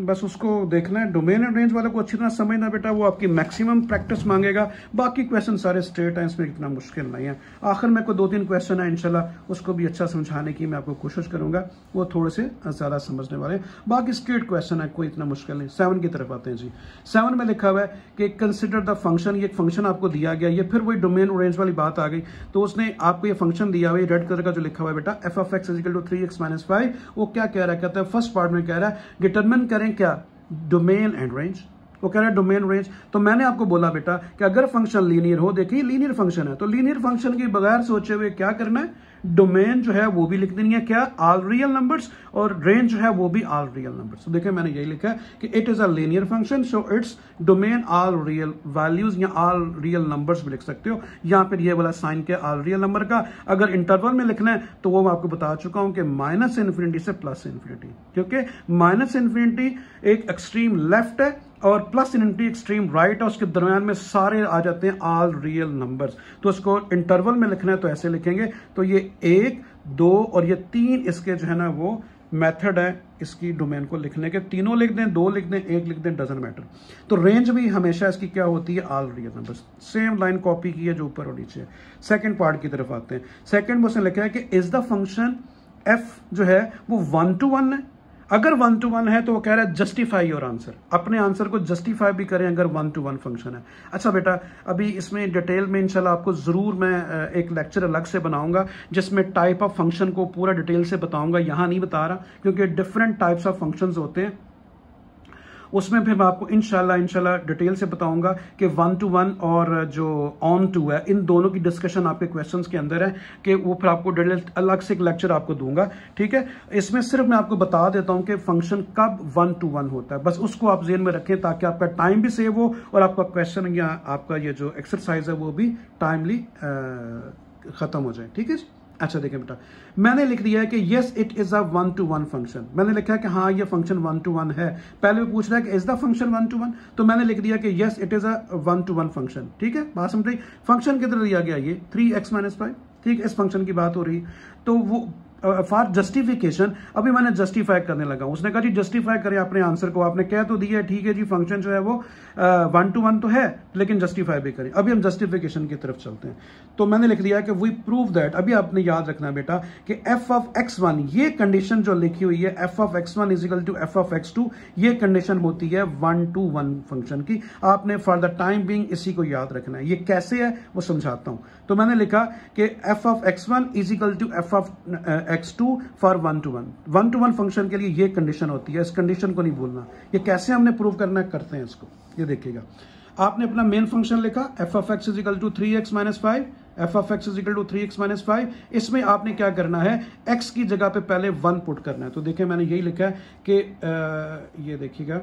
A: बस उसको देखना है, डोमेन एंड रेंज वाले को अच्छी तरह समझना बेटा, वो आपकी मैक्सिमम प्रैक्टिस मांगेगा। बाकी क्वेश्चन सारे स्ट्रेट हैं, इसमें इतना मुश्किल नहीं है। आखिर में कोई 2-3 क्वेश्चन है इंशाल्लाह, उसको भी अच्छा समझाने की मैं आपको कोशिश करूंगा, वो थोड़े से ज़्यादा समझने वाले। बाकी स्ट्रेट क्वेश्चन है, कोई इतना मुश्किल नहीं। 7 की तरफ आते हैं जी। 7 में लिखा हुआ है कि कंसिडर द फंक्शन, ये फंक्शन आपको दिया गया, ये फिर वही डोमेन और रेंज वाली बात आ गई। तो उसने आपको ये फंक्शन दिया हुआ है, रेड कलर का जो लिखा हुआ है बेटा, f of x equal to 3x - 5, वो क्या कह रहा है, कहता है फर्स्ट पार्ट में कह रहा है डिटरमिन करें क्या, डोमेन एंड रेंज। वो कह रहा है डोमेन रेंज। तो मैंने आपको बोला बेटा कि अगर फंक्शन लीनियर हो, देखिए लीनियर फंक्शन है, तो लीनियर फंक्शन के बगैर सोचे हुए क्या करना है, डोमेन जो है वो भी लिख देनी है क्या, ऑल रियल नंबर्स, और रेंज जो है वो भी ऑल रियल नंबर्स। तो देखिए मैंने यही लिखा है कि it is a linear function, so its domain all real values, या ऑल रियल नंबर्स भी लिख सकते हो, या फिर ये वाला साइन के ऑल रियल नंबर का। अगर इंटरवल में लिखना है तो वो मैं आपको बता चुका हूं कि -∞ से +∞, क्योंकि -∞ एक एक्सट्रीम लेफ्ट है और +∞ एक्सट्रीम राइट है, उसके दरम्यान में सारे आ जाते हैं ऑल रियल नंबर्स। तो उसको इंटरवल में लिखना है तो ऐसे लिखेंगे। तो ये 1, 2 और ये 3 इसके जो है ना वो मेथड है इसकी डोमेन को लिखने के। तीनों लिख दें, 2 लिख दें, 1 लिख दें, डजंट मैटर। तो रेंज भी हमेशा इसकी क्या होती है, all real numbers. Same line copy की है जो ऊपर और नीचे। सेकंड पार्ट की तरफ आते हैं। सेकंड में उसने लिखा है कि इज द फंक्शन एफ जो है वो 1 to 1 है। अगर 1 to 1 है तो वो कह रहा है जस्टिफाई योर आंसर, अपने आंसर को जस्टिफाई भी करें अगर 1 to 1 फंक्शन है। अच्छा बेटा, अभी इसमें डिटेल में इंशाल्लाह आपको जरूर मैं एक लेक्चर अलग से बनाऊंगा जिसमें टाइप ऑफ फंक्शन को पूरा डिटेल से बताऊंगा। यहां नहीं बता रहा क्योंकि डिफरेंट टाइप्स ऑफ फंक्शंस होते हैं, उसमें फिर मैं आपको इंशाल्लाह डिटेल से बताऊंगा कि 1 to 1 और जो ऑन टू है, इन दोनों की डिस्कशन आपके क्वेश्चंस के अंदर है कि वो फिर आपको डिटेल अलग से एक लेक्चर आपको दूंगा, ठीक है। इसमें सिर्फ मैं आपको बता देता हूं कि फंक्शन कब 1 to 1 होता है, बस उसको आप ज़हन में रखें ताकि आपका टाइम भी सेव हो और आपका क्वेश्चन या आपका ये जो एक्सरसाइज है वो भी टाइमली खत्म हो जाए, ठीक है। अच्छा देखिए बेटा, मैंने लिख दिया है कि yes it is a 1 to 1 function. मैंने लिखा है कि हाँ ये फंक्शन 1 to 1 है। पहले वो पूछ रहा है कि इज द फंक्शन 1 to 1, तो मैंने लिख दिया कि yes it is a 1 to 1 function, ठीक है। बात समझ रही। फंक्शन किधर दिया गया, ये 3x - 5, ठीक है, इस फंक्शन की बात हो रही। तो वो फॉर जस्टिफिकेशन अभी मैंने जस्टिफाई करने लगा। उसने कहा जी जस्टिफाई करें अपने आंसर को, आपने कह तो दिया है, ठीक है जी, फंक्शन जो है वो 1 to 1 तो है लेकिन जस्टिफाई भी करें। अभी हम जस्टिफिकेशन की तरफ चलते हैं। तो मैंने लिख दिया कि वी प्रूव दैट, अभी आपने याद रखना बेटा कि f of x1, ये कंडीशन जो लिखी हुई है f of x1 equal to f of x2, ये कंडीशन होती है 1 to 1 फंक्शन की। आपने फॉर द टाइम बीइंग इसी को याद रखना है। ये कैसे है वो समझाता हूं। तो मैंने लिखा कि f of x1 equal to f of x2 for 1 to 1। 1 to 1 function के लिए ये कंडीशन होती है, इस कंडीशन को नहीं भूलना। ये कैसे हमने प्रूव करना है, करते हैं इसको। ये देखिएगा, आपने अपना मेन फंक्शन लिखा f of x equal to 3x - 5, f of x equal to 3x - 5। इसमें आपने क्या करना है, x की जगह पे पहले 1 पुट करना है। तो देखिए मैंने यही लिखा है कि ये देखिएगा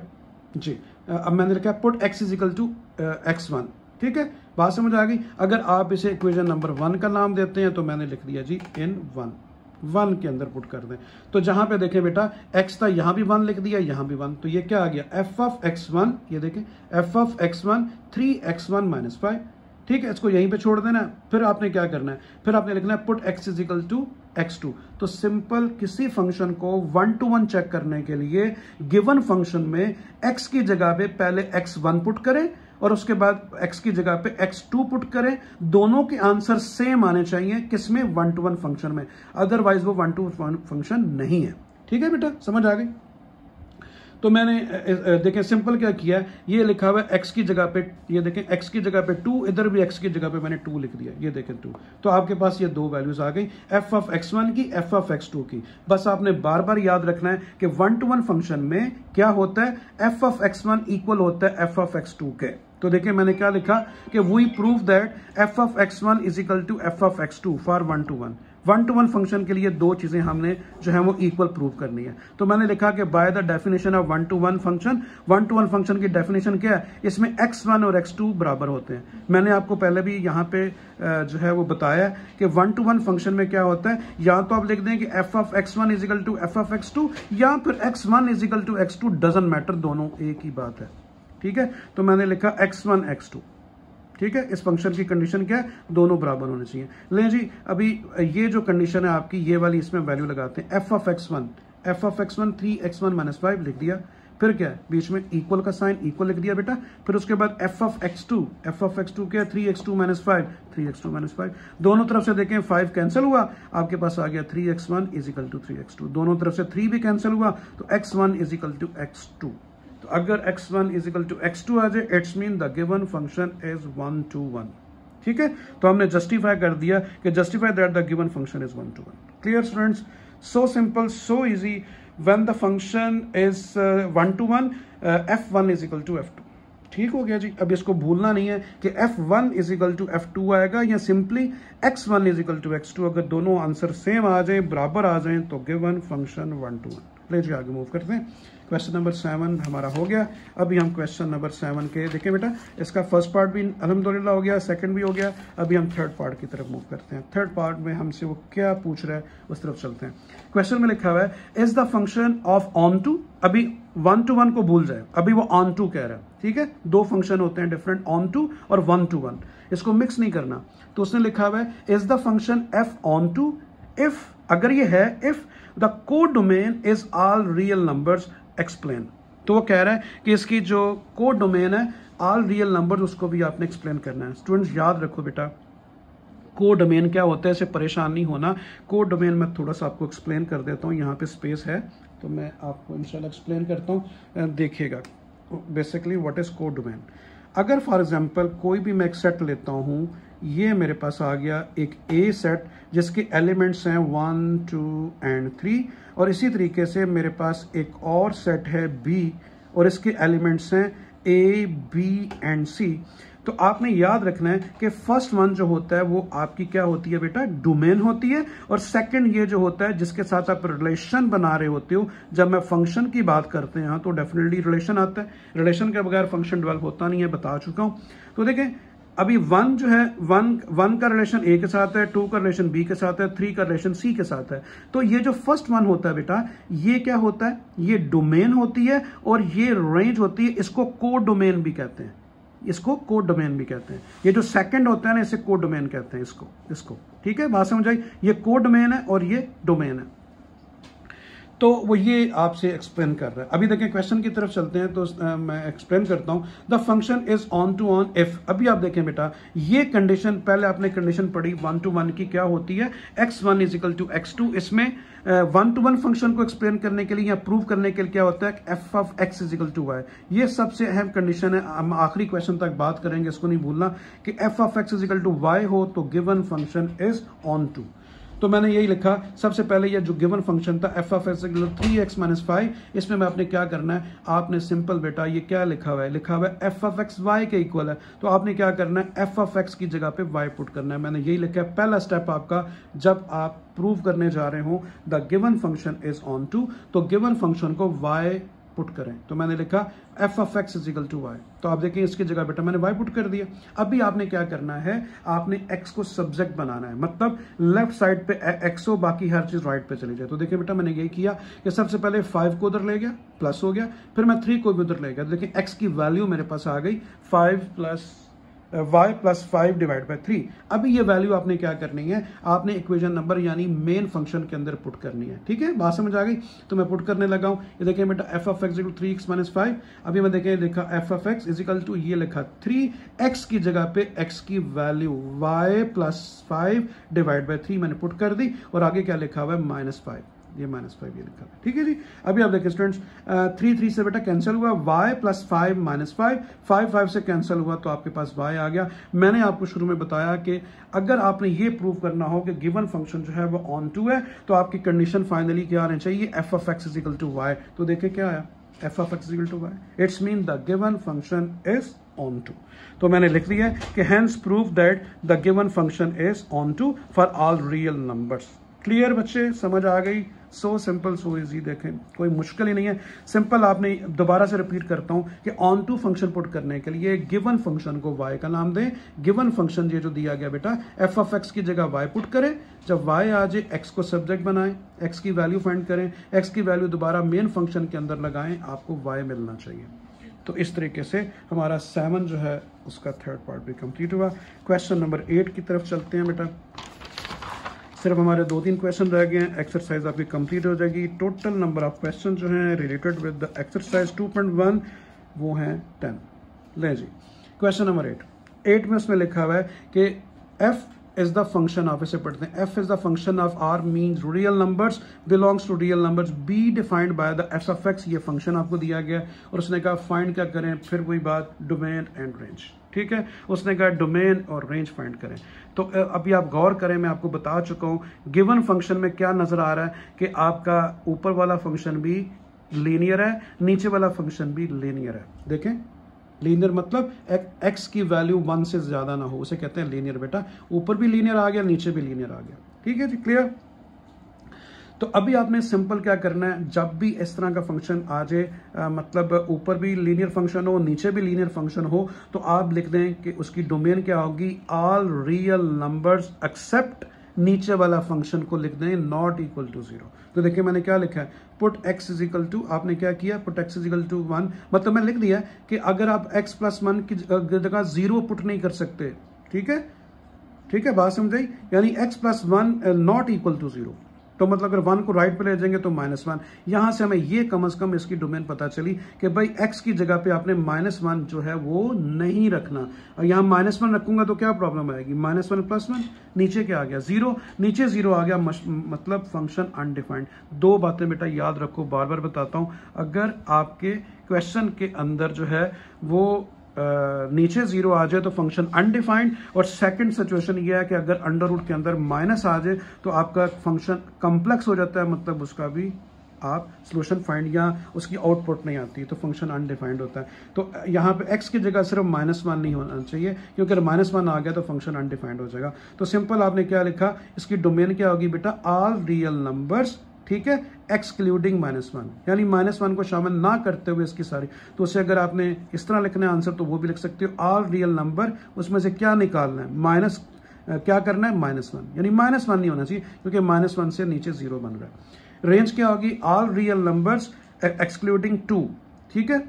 A: जी, अब मैंने लिखा है put x equal to x1, ठीक है। बात समझ आ गई। अगर आप इसे इक्वेशन नंबर 1 का नाम देते हैं तो मैंने लिख दिया जी इन 1 के अंदर पुट कर दें। तो जहां पे देखें बेटा x था, यहां भी 1 लिख दिया, यहां भी 1, तो ये क्या आ गया, f of x1, ये देखें f of x1 3x1 - 5, ठीक है। इसको यहीं पे छोड़ देना है। फिर आपने क्या करना है, फिर आपने लिखना है put x equal to x2। तो सिंपल किसी फंक्शन को 1 to 1 चेक करने के लिए गिवन फंक्शन में x की जगह पे पहले x1 पुट करें और उसके बाद x की जगह पे x2 पुट करें। दोनों के आंसर सेम आने चाहिए, किसमें, 1 to 1 फंक्शन में, अदरवाइज वो 1 to 1 फंक्शन नहीं है, ठीक है बेटा, समझ आ गई। तो मैंने देखें सिंपल क्या किया, ये लिखा हुआ है x की जगह पे, ये देखें x की जगह पे 2, इधर भी x की जगह पे मैंने 2 लिख दिया, ये देखें 2। तो आपके पास ये 2 वैल्यूज आ गई, f of x1 की, f of x2 की। बस आपने बार बार याद रखना है कि 1 to 1 फंक्शन में क्या होता है, f of x1 इक्वल होता है f of x2 के। तो देखिए मैंने क्या लिखा कि we prove that f of x1 is equal to f of x2 for 1 to 1। 1 to 1 function के लिए 2 चीजें हमने जो है वो इक्वल प्रूव करनी है। तो मैंने लिखा कि by the definition of 1 to 1 function, 1 to 1 function की डेफिनेशन क्या है, इसमें x1 और x2 बराबर होते हैं। मैंने आपको पहले भी यहाँ पे जो है वो बताया कि 1 to 1 फंक्शन में क्या होता है, या तो आप लिख दें कि f of x1 is equal to f of x2, या फिर x1 is equal to x2, doesn't matter, दोनों एक ही बात है, ठीक है। तो मैंने लिखा x1 x2, ठीक है। इस फंक्शन की कंडीशन क्या है, दोनों बराबर होने चाहिए। लें जी, अभी ये जो कंडीशन है आपकी, ये वाली इसमें वैल्यू लगाते हैं, f of x1 F of x1 3x1 minus 5 लिख दिया, फिर क्या है बीच में इक्वल का साइन, इक्वल लिख दिया बेटा, फिर उसके बाद एफ ऑफ x2 क्या है 3x2 माइनस 5, 3x2 माइनस 5, दोनों तरफ से देखें 5 कैंसिल हुआ, आपके पास आ गया 3x1 is equal to 3x2, दोनों तरफ से 3 भी कैंसिल हुआ तो x1 is equal to x2। तो अगर x1 is equal to x2 आ जाए it's mean the given function is 1 to 1। ठीक है, तो हमने जस्टिफाई कर दिया कि justify that the given function is 1 to 1। Clear students, so simple, so easy. When the function is 1 to 1 f1 is equal to f2। ठीक हो गया जी। अब इसको भूलना नहीं है कि f1 is equal to f2 आएगा या simply x1 is equal to x2। अगर दोनों आंसर सेम आ जाए, बराबर आ जाए, तो गिवन फंक्शन 1 to 1। ले जी आगे मूव करते हैं। क्वेश्चन नंबर 7 हमारा हो गया। अभी हम क्वेश्चन नंबर 7 के देखें बेटा, इसका फर्स्ट पार्ट भी अल्हम्दुलिल्लाह हो गया, सेकंड भी हो गया। अभी हम थर्ड पार्ट की तरफ मूव करते हैं। थर्ड पार्ट में हमसे वो क्या पूछ रहा है उस तरफ चलते हैं। क्वेश्चन में लिखा हुआ है is the function of onto, अभी 1 to 1 को भूल जाए, अभी वो ऑन टू कह रहा है। ठीक है, दो फंक्शन होते हैं डिफरेंट, ऑन टू और 1 to 1, इसको मिक्स नहीं करना। तो उसने लिखा हुआ है is the function f onto if, अगर ये है if the codomain is all real numbers explain. तो वो कह रहा है कि इसकी जो कोड डोमेन है ऑल रियल नंबर्स, उसको भी आपने एक्सप्लेन करना है। स्टूडेंट्स याद रखो बेटा, कोड डोमेन क्या होता है, इससे परेशान नहीं होना। कोड डोमेन मैं थोड़ा सा आपको एक्सप्लेन कर देता हूँ, यहाँ पे स्पेस है तो मैं आपको इंशाल्लाह एक्सप्लेन करता हूँ, देखिएगा। Basically what is code domain. अगर फॉर एग्जांपल कोई भी मैं एक सेट लेता हूँ, ये मेरे पास आ गया एक ए सेट जिसके एलिमेंट्स हैं 1 2 and 3, और इसी तरीके से मेरे पास एक और सेट है बी और इसके एलिमेंट्स हैं ए बी एंड सी। तो आपने याद रखना है कि फर्स्ट वन जो होता है वो आपकी क्या होती है बेटा, डोमेन होती है, और सेकंड ये जो होता है जिसके साथ आप रिलेशन बना रहे होते हो। जब मैं फंक्शन की बात करते हैं तो डेफिनेटली रिलेशन आता है, रिलेशन के बगैर फंक्शन डेवलप होता नहीं है, बता चुका हूं। तो देखें अभी 1 जो है, 1 का रिलेशन ए के साथ है, 2 का रिलेशन बी के साथ है, 3 का रिलेशन सी के साथ है। तो ये जो फर्स्ट वन होता है बेटा, ये क्या होता है, ये डोमेन होती है और ये रेंज होती है। इसको कोड डोमेन भी कहते हैं, इसको कोड डोमेन भी कहते हैं। ये जो सेकंड होता है ना, इसे कोड डोमेन कहते हैं इसको। ठीक है, बात समझ आई। ये कोड डोमेन है और ये डोमेन है। तो वो ये आपसे एक्सप्लेन कर रहा है। अभी देखें क्वेश्चन की तरफ चलते हैं, तो मैं एक्सप्लेन करता हूं। The function is onto on if. अभी आप देखें बेटा, ये कंडीशन, पहले आपने कंडीशन पढ़ी 1 to 1 की, क्या होती है, x1 is equal to x2। इसमें 1 to 1 फंक्शन को एक्सप्लेन करने के लिए या प्रूव करने के लिए क्या होता है, f of x is equal to y. ये सबसे अहम कंडीशन है, हम आखिरी क्वेश्चन तक बात करेंगे, इसको नहीं भूलना कि f of x is equal to y हो तो given function is onto. तो मैंने यही लिखा सबसे पहले, ये जो गिवन फंक्शन था f of x 3x minus 5, इसमें मैं आपने क्या करना है, आपने सिंपल बेटा ये क्या लिखा हुआ है, लिखा हुआ है एफ ऑफ एक्स वाई के इक्वल है। तो आपने क्या करना है, एफ ऑफ एक्स की जगह पे वाई पुट करना है। मैंने यही लिखा है पहला स्टेप आपका, जब आप प्रूव करने जा रहे हो the given function is onto, तो गिवन फंक्शन को वाई पुट करें। तो मैंने लिखा f of x is equal to y. तो आप देखिए इसकी जगह बेटा मैंने वाई पुट कर दिया। अभी आपने क्या करना है, आपने एक्स को सब्जेक्ट बनाना है, मतलब लेफ्ट साइड पे एक्स हो, बाकी हर चीज राइट पे चली जाए। तो देखिए बेटा मैंने यही किया कि सबसे पहले 5 को उधर ले गया, प्लस हो गया, फिर मैं 3 को भी उधर ले गया। देखिए एक्स की वैल्यू मेरे पास आ गई 5 plus y plus 5 divide by 3। अभी ये वैल्यू आपने क्या करनी है, आपने इक्वेशन नंबर यानी मेन फंक्शन के अंदर पुट करनी है। ठीक है, बात समझ आ गई। तो मैं पुट करने लगा हूं। ये देखिए बेटा f of x equal 3x minus 5। अभी मैं देखिए लिखा f of x is equal to, ये लिखा 3x की जगह पे x की value y plus 5 divide by 3 मैंने पुट कर दी, और आगे क्या लिखा हुआ है -5, ये -5 ये लिखा है। ठीक है जी। अभी आप देखिए स्टूडेंट्स 3 से बेटा कैंसिल हुआ, y प्लस 5 -5, 5 से कैंसिल हुआ तो आपके पास y आ गया। मैंने आपको शुरू में बताया कि अगर आपने ये प्रूव करना हो कि गिवन फंक्शन जो है वो ऑन टू है, तो आपकी कंडीशन फाइनली क्या आनी चाहिए, f of x is equal to y. तो देखिए क्या आया, f of x is equal to y, it's mean the given function is onto. तो मैंने लिख दिया कि hence prove that the given function is onto for all real numbers. Clear बच्चे, समझ आ गई। सो सिंपल सो इजी, देखें कोई मुश्किल ही नहीं है, सिंपल। आपने दोबारा से रिपीट करता हूं कि ऑन टू फंक्शन पुट करने के लिए गिवन फंक्शन को y का नाम दें। गिवन फंक्शन ये जो दिया गया बेटा, एफ ऑफ एक्स की जगह y पुट करें, जब y आ जाए x को सब्जेक्ट बनाएं, x की वैल्यू फाइंड करें, x की वैल्यू दोबारा मेन फंक्शन के अंदर लगाएं, आपको y मिलना चाहिए। तो इस तरीके से हमारा 7 जो है उसका थर्ड पार्ट भी कंप्लीट हुआ। क्वेश्चन नंबर 8 की तरफ चलते हैं बेटा। सिर्फ हमारे 2-3 क्वेश्चन रह गए हैं, एक्सरसाइज आपकी कंप्लीट हो जाएगी। टोटल नंबर ऑफ क्वेश्चन जो हैं रिलेटेड विद द एक्सरसाइज 2.1 वो हैं 10। ले जी, क्वेश्चन नंबर 8 में उसमें लिखा हुआ है कि f is the function of, इसे पढ़ते हैं, f is the function of R means real numbers belongs to real numbers be defined by the f of x. ये फंक्शन आपको दिया गया और उसने कहा फाइंड क्या करें, फिर वही बात, डोमेन एंड रेंज। ठीक है, उसने कहा डोमेन और रेंज फाइंड करें। तो अभी आप गौर करें, मैं आपको बता चुका हूं गिवन फंक्शन में क्या नजर आ रहा है कि आपका ऊपर वाला फंक्शन भी लीनियर है, नीचे वाला फंक्शन भी लीनियर है। देखें, लीनियर मतलब एक्स की वैल्यू 1 से ज्यादा ना हो, उसे कहते हैं लीनियर बेटा। ऊपर भी लीनियर आ गया, नीचे भी लीनियर आ गया। ठीक है जी, क्लियर। तो अभी आपने सिंपल क्या करना है, जब भी इस तरह का फंक्शन आ जाए, मतलब ऊपर भी लीनियर फंक्शन हो, नीचे भी लीनियर फंक्शन हो, तो आप लिख दें कि उसकी डोमेन क्या होगी, ऑल रियल नंबर्स एक्सेप्ट, नीचे वाला फंक्शन को लिख दें नॉट इक्वल टू 0। तो देखिए मैंने क्या लिखा है, put x is equal to, आपने क्या किया, put x is equal to 1, मतलब मैं लिख दिया कि अगर आप x प्लस 1 की जगह 0 पुट नहीं कर सकते, ठीक है, ठीक है, बात समझाई, यानी x plus 1 not equal to 0, तो मतलब अगर 1 को राइट पे ले जाएंगे तो -1। यहां से हमें ये कम से कम इसकी डोमेन पता चली कि भाई x की जगह पे आपने -1 जो है वो नहीं रखना। और यहां -1 रखूंगा तो क्या प्रॉब्लम आएगी, -1 + 1, नीचे क्या आ गया 0, नीचे 0 आ गया, मतलब फंक्शन अनडिफाइंड। दो बातें बेटा याद रखो, बार बार बताता हूं, अगर आपके क्वेश्चन के अंदर जो है वो नीचे 0 आ जाए तो फंक्शन अनडिफाइंड, और सेकंड सिचुएशन ये है कि अगर अंडर रूट के अंदर माइनस आ जाए तो आपका फंक्शन कॉम्प्लेक्स हो जाता है, मतलब उसका भी आप सॉल्यूशन फाइंड या उसकी आउटपुट नहीं आती, तो फंक्शन अनडिफाइंड होता है। तो यहाँ पे x की जगह सिर्फ -1 नहीं होना चाहिए, क्योंकि अगर -1 आ गया तो फंक्शन अनडिफाइंड हो जाएगा। तो सिंपल आपने क्या लिखा, इसकी डोमेन क्या होगी बेटा, ऑल रियल नंबर्स, ठीक है, एक्सक्लूडिंग -1, यानी -1 को शामिल ना करते हुए इसकी सारी। तो उसे अगर आपने इस तरह लिखना है आंसर तो वो भी लिख सकते हो, ऑल रियल नंबर, उसमें से क्या निकालना है, माइनस क्या करना है, -1, यानी -1 नहीं होना चाहिए क्योंकि -1 से नीचे 0 बन रहा है। रेंज क्या होगी, ऑल रियल नंबर्स एक्सक्लूडिंग 2, ठीक है।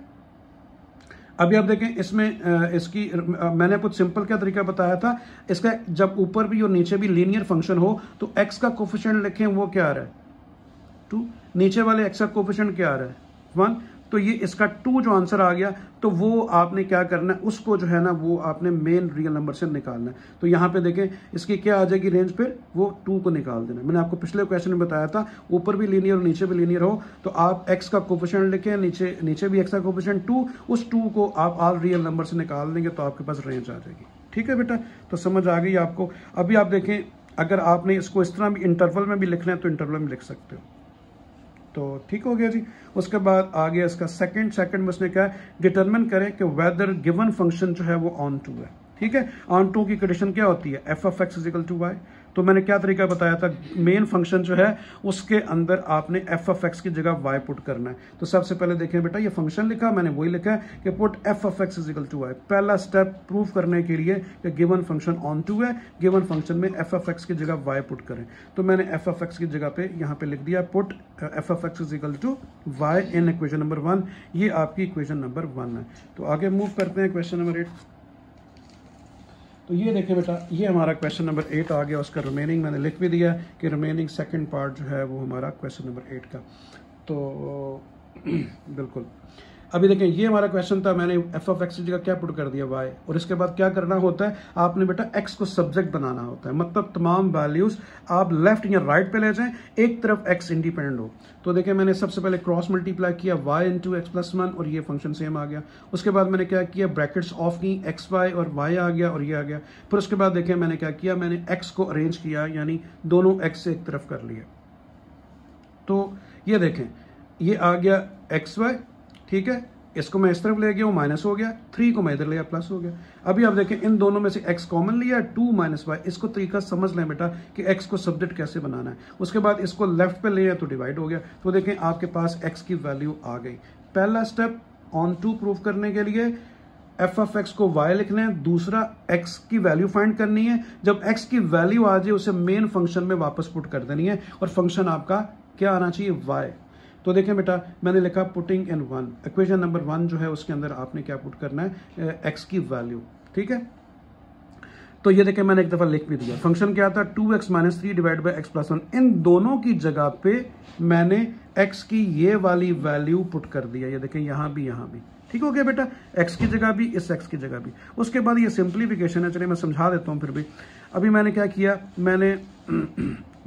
A: अभी आप देखें इसमें इसकी मैंने कुछ सिंपल क्या तरीका बताया था, इसका जब ऊपर भी और नीचे भी लीनियर फंक्शन हो तो x का कोफिशिएंट लिखें, वो क्या आ रहा है 2, नीचे वाले x का कोफिशिएंट क्या आ रहा है 1, तो ये इसका 2 जो आंसर आ गया, तो वो आपने क्या करना है, उसको जो है ना वो आपने मेन रियल नंबर से निकालना है। तो यहाँ पे देखें इसकी क्या आ जाएगी रेंज, पे वो 2 को निकाल देना। मैंने आपको पिछले क्वेश्चन में बताया था, ऊपर भी लीनियर और नीचे भी लीनियर हो तो आप x का कोफिशिएंट लिखें, नीचे भी x का कोफिशिएंट 2, उस 2 को आप ऑल रियल नंबर से निकाल देंगे तो आपके पास रेंज आ जाएगी। ठीक है बेटा, तो समझ आ गई आपको। अभी आप देखें अगर आपने इसको इस तरह भी इंटरवल में भी लिखना है तो इंटरवल में लिख सकते हो, तो ठीक हो गया जी। उसके बाद आ गया इसका सेकंड में उसने कहा डिटरमिन करें कि वेदर गिवन फंक्शन जो है वो ऑन टू है। ठीक है, ऑन टू की कंडीशन क्या होती है, f of x is equal to y. तो मैंने क्या तरीका बताया था, मेन फंक्शन जो है उसके अंदर आपने एफ ऑफ एक्स की जगह वाई पुट करना है। तो सबसे पहले देखें बेटा, ये फंक्शन लिखा, मैंने वही लिखा है कि put f of x is equal to y. पहला स्टेप प्रूव करने के लिए कि गिवन फंक्शन ऑन टू है, गिवन फंक्शन में एफ ऑफ एक्स की जगह वाई पुट करें। तो मैंने एफ ऑफ एक्स की जगह पे यहाँ पे लिख दिया put f of x is equal to y in equation number 1। ये आपकी इक्वेशन नंबर 1 है। तो आगे मूव करते हैं क्वेश्चन नंबर 8। तो ये देखें बेटा, ये हमारा क्वेश्चन नंबर 8 आ गया, उसका रिमेनिंग मैंने लिख भी दिया कि रिमेनिंग सेकंड पार्ट जो है वो हमारा क्वेश्चन नंबर 8 का। तो बिल्कुल अभी देखें ये हमारा क्वेश्चन था, मैंने एफ ऑफ एक्स की जगह क्या पुट कर दिया वाई, और इसके बाद क्या करना होता है, आपने बेटा एक्स को सब्जेक्ट बनाना होता है, मतलब तमाम वैल्यूज आप लेफ्ट या राइट पे ले जाएं, एक तरफ एक्स इंडिपेंडेंट हो। तो देखें मैंने सबसे पहले क्रॉस मल्टीप्लाई किया y इंटू एक्स प्लस 1 और ये फंक्शन सेम आ गया। उसके बाद मैंने क्या किया, ब्रैकेट्स ऑफ की, एक्स वाई और y आ गया और ये आ गया। फिर उसके बाद देखें मैंने क्या किया, मैंने x को अरेंज किया, यानी दोनों x से एक तरफ कर लिया। तो ये देखें ये आ गया एक्स वाई, ठीक है, इसको मैं इस तरफ ले गया हूं, माइनस हो गया, 3 को मैं इधर लिया, प्लस हो गया। अभी आप देखें इन दोनों में से x कॉमन लिया, 2 माइनस वाई। इसको तरीका समझ लें बेटा कि x को सब्जेक्ट कैसे बनाना है। उसके बाद इसको लेफ्ट पे लिया तो डिवाइड हो गया। तो देखें आपके पास x की वैल्यू आ गई। पहला स्टेप ऑन टू प्रूव करने के लिए एफ ऑफ एक्स को y लिखना है, दूसरा x की वैल्यू फाइंड करनी है। जब x की वैल्यू आ जाए उसे मेन फंक्शन में वापस पुट कर देनी है, और फंक्शन आपका क्या आना चाहिए, y। तो देखें बेटा मैंने लिखा पुटिंग इन 1, इक्वेशन नंबर 1 जो है उसके अंदर आपने क्या पुट करना है, x की वैल्यू। ठीक है, तो ये देखें मैंने एक दफा लिख भी दिया। फंक्शन क्या था, 2x minus 3 divide by x plus 1। इन दोनों की जगह पे मैंने x की ये वाली वैल्यू पुट कर दिया। ये देखें यहाँ भी ठीक हो गया बेटा, x की जगह भी, इस x की जगह भी। उसके बाद ये सिंप्लीफिकेशन है, चलिए मैं समझा देता हूँ फिर भी। अभी मैंने क्या किया, मैंने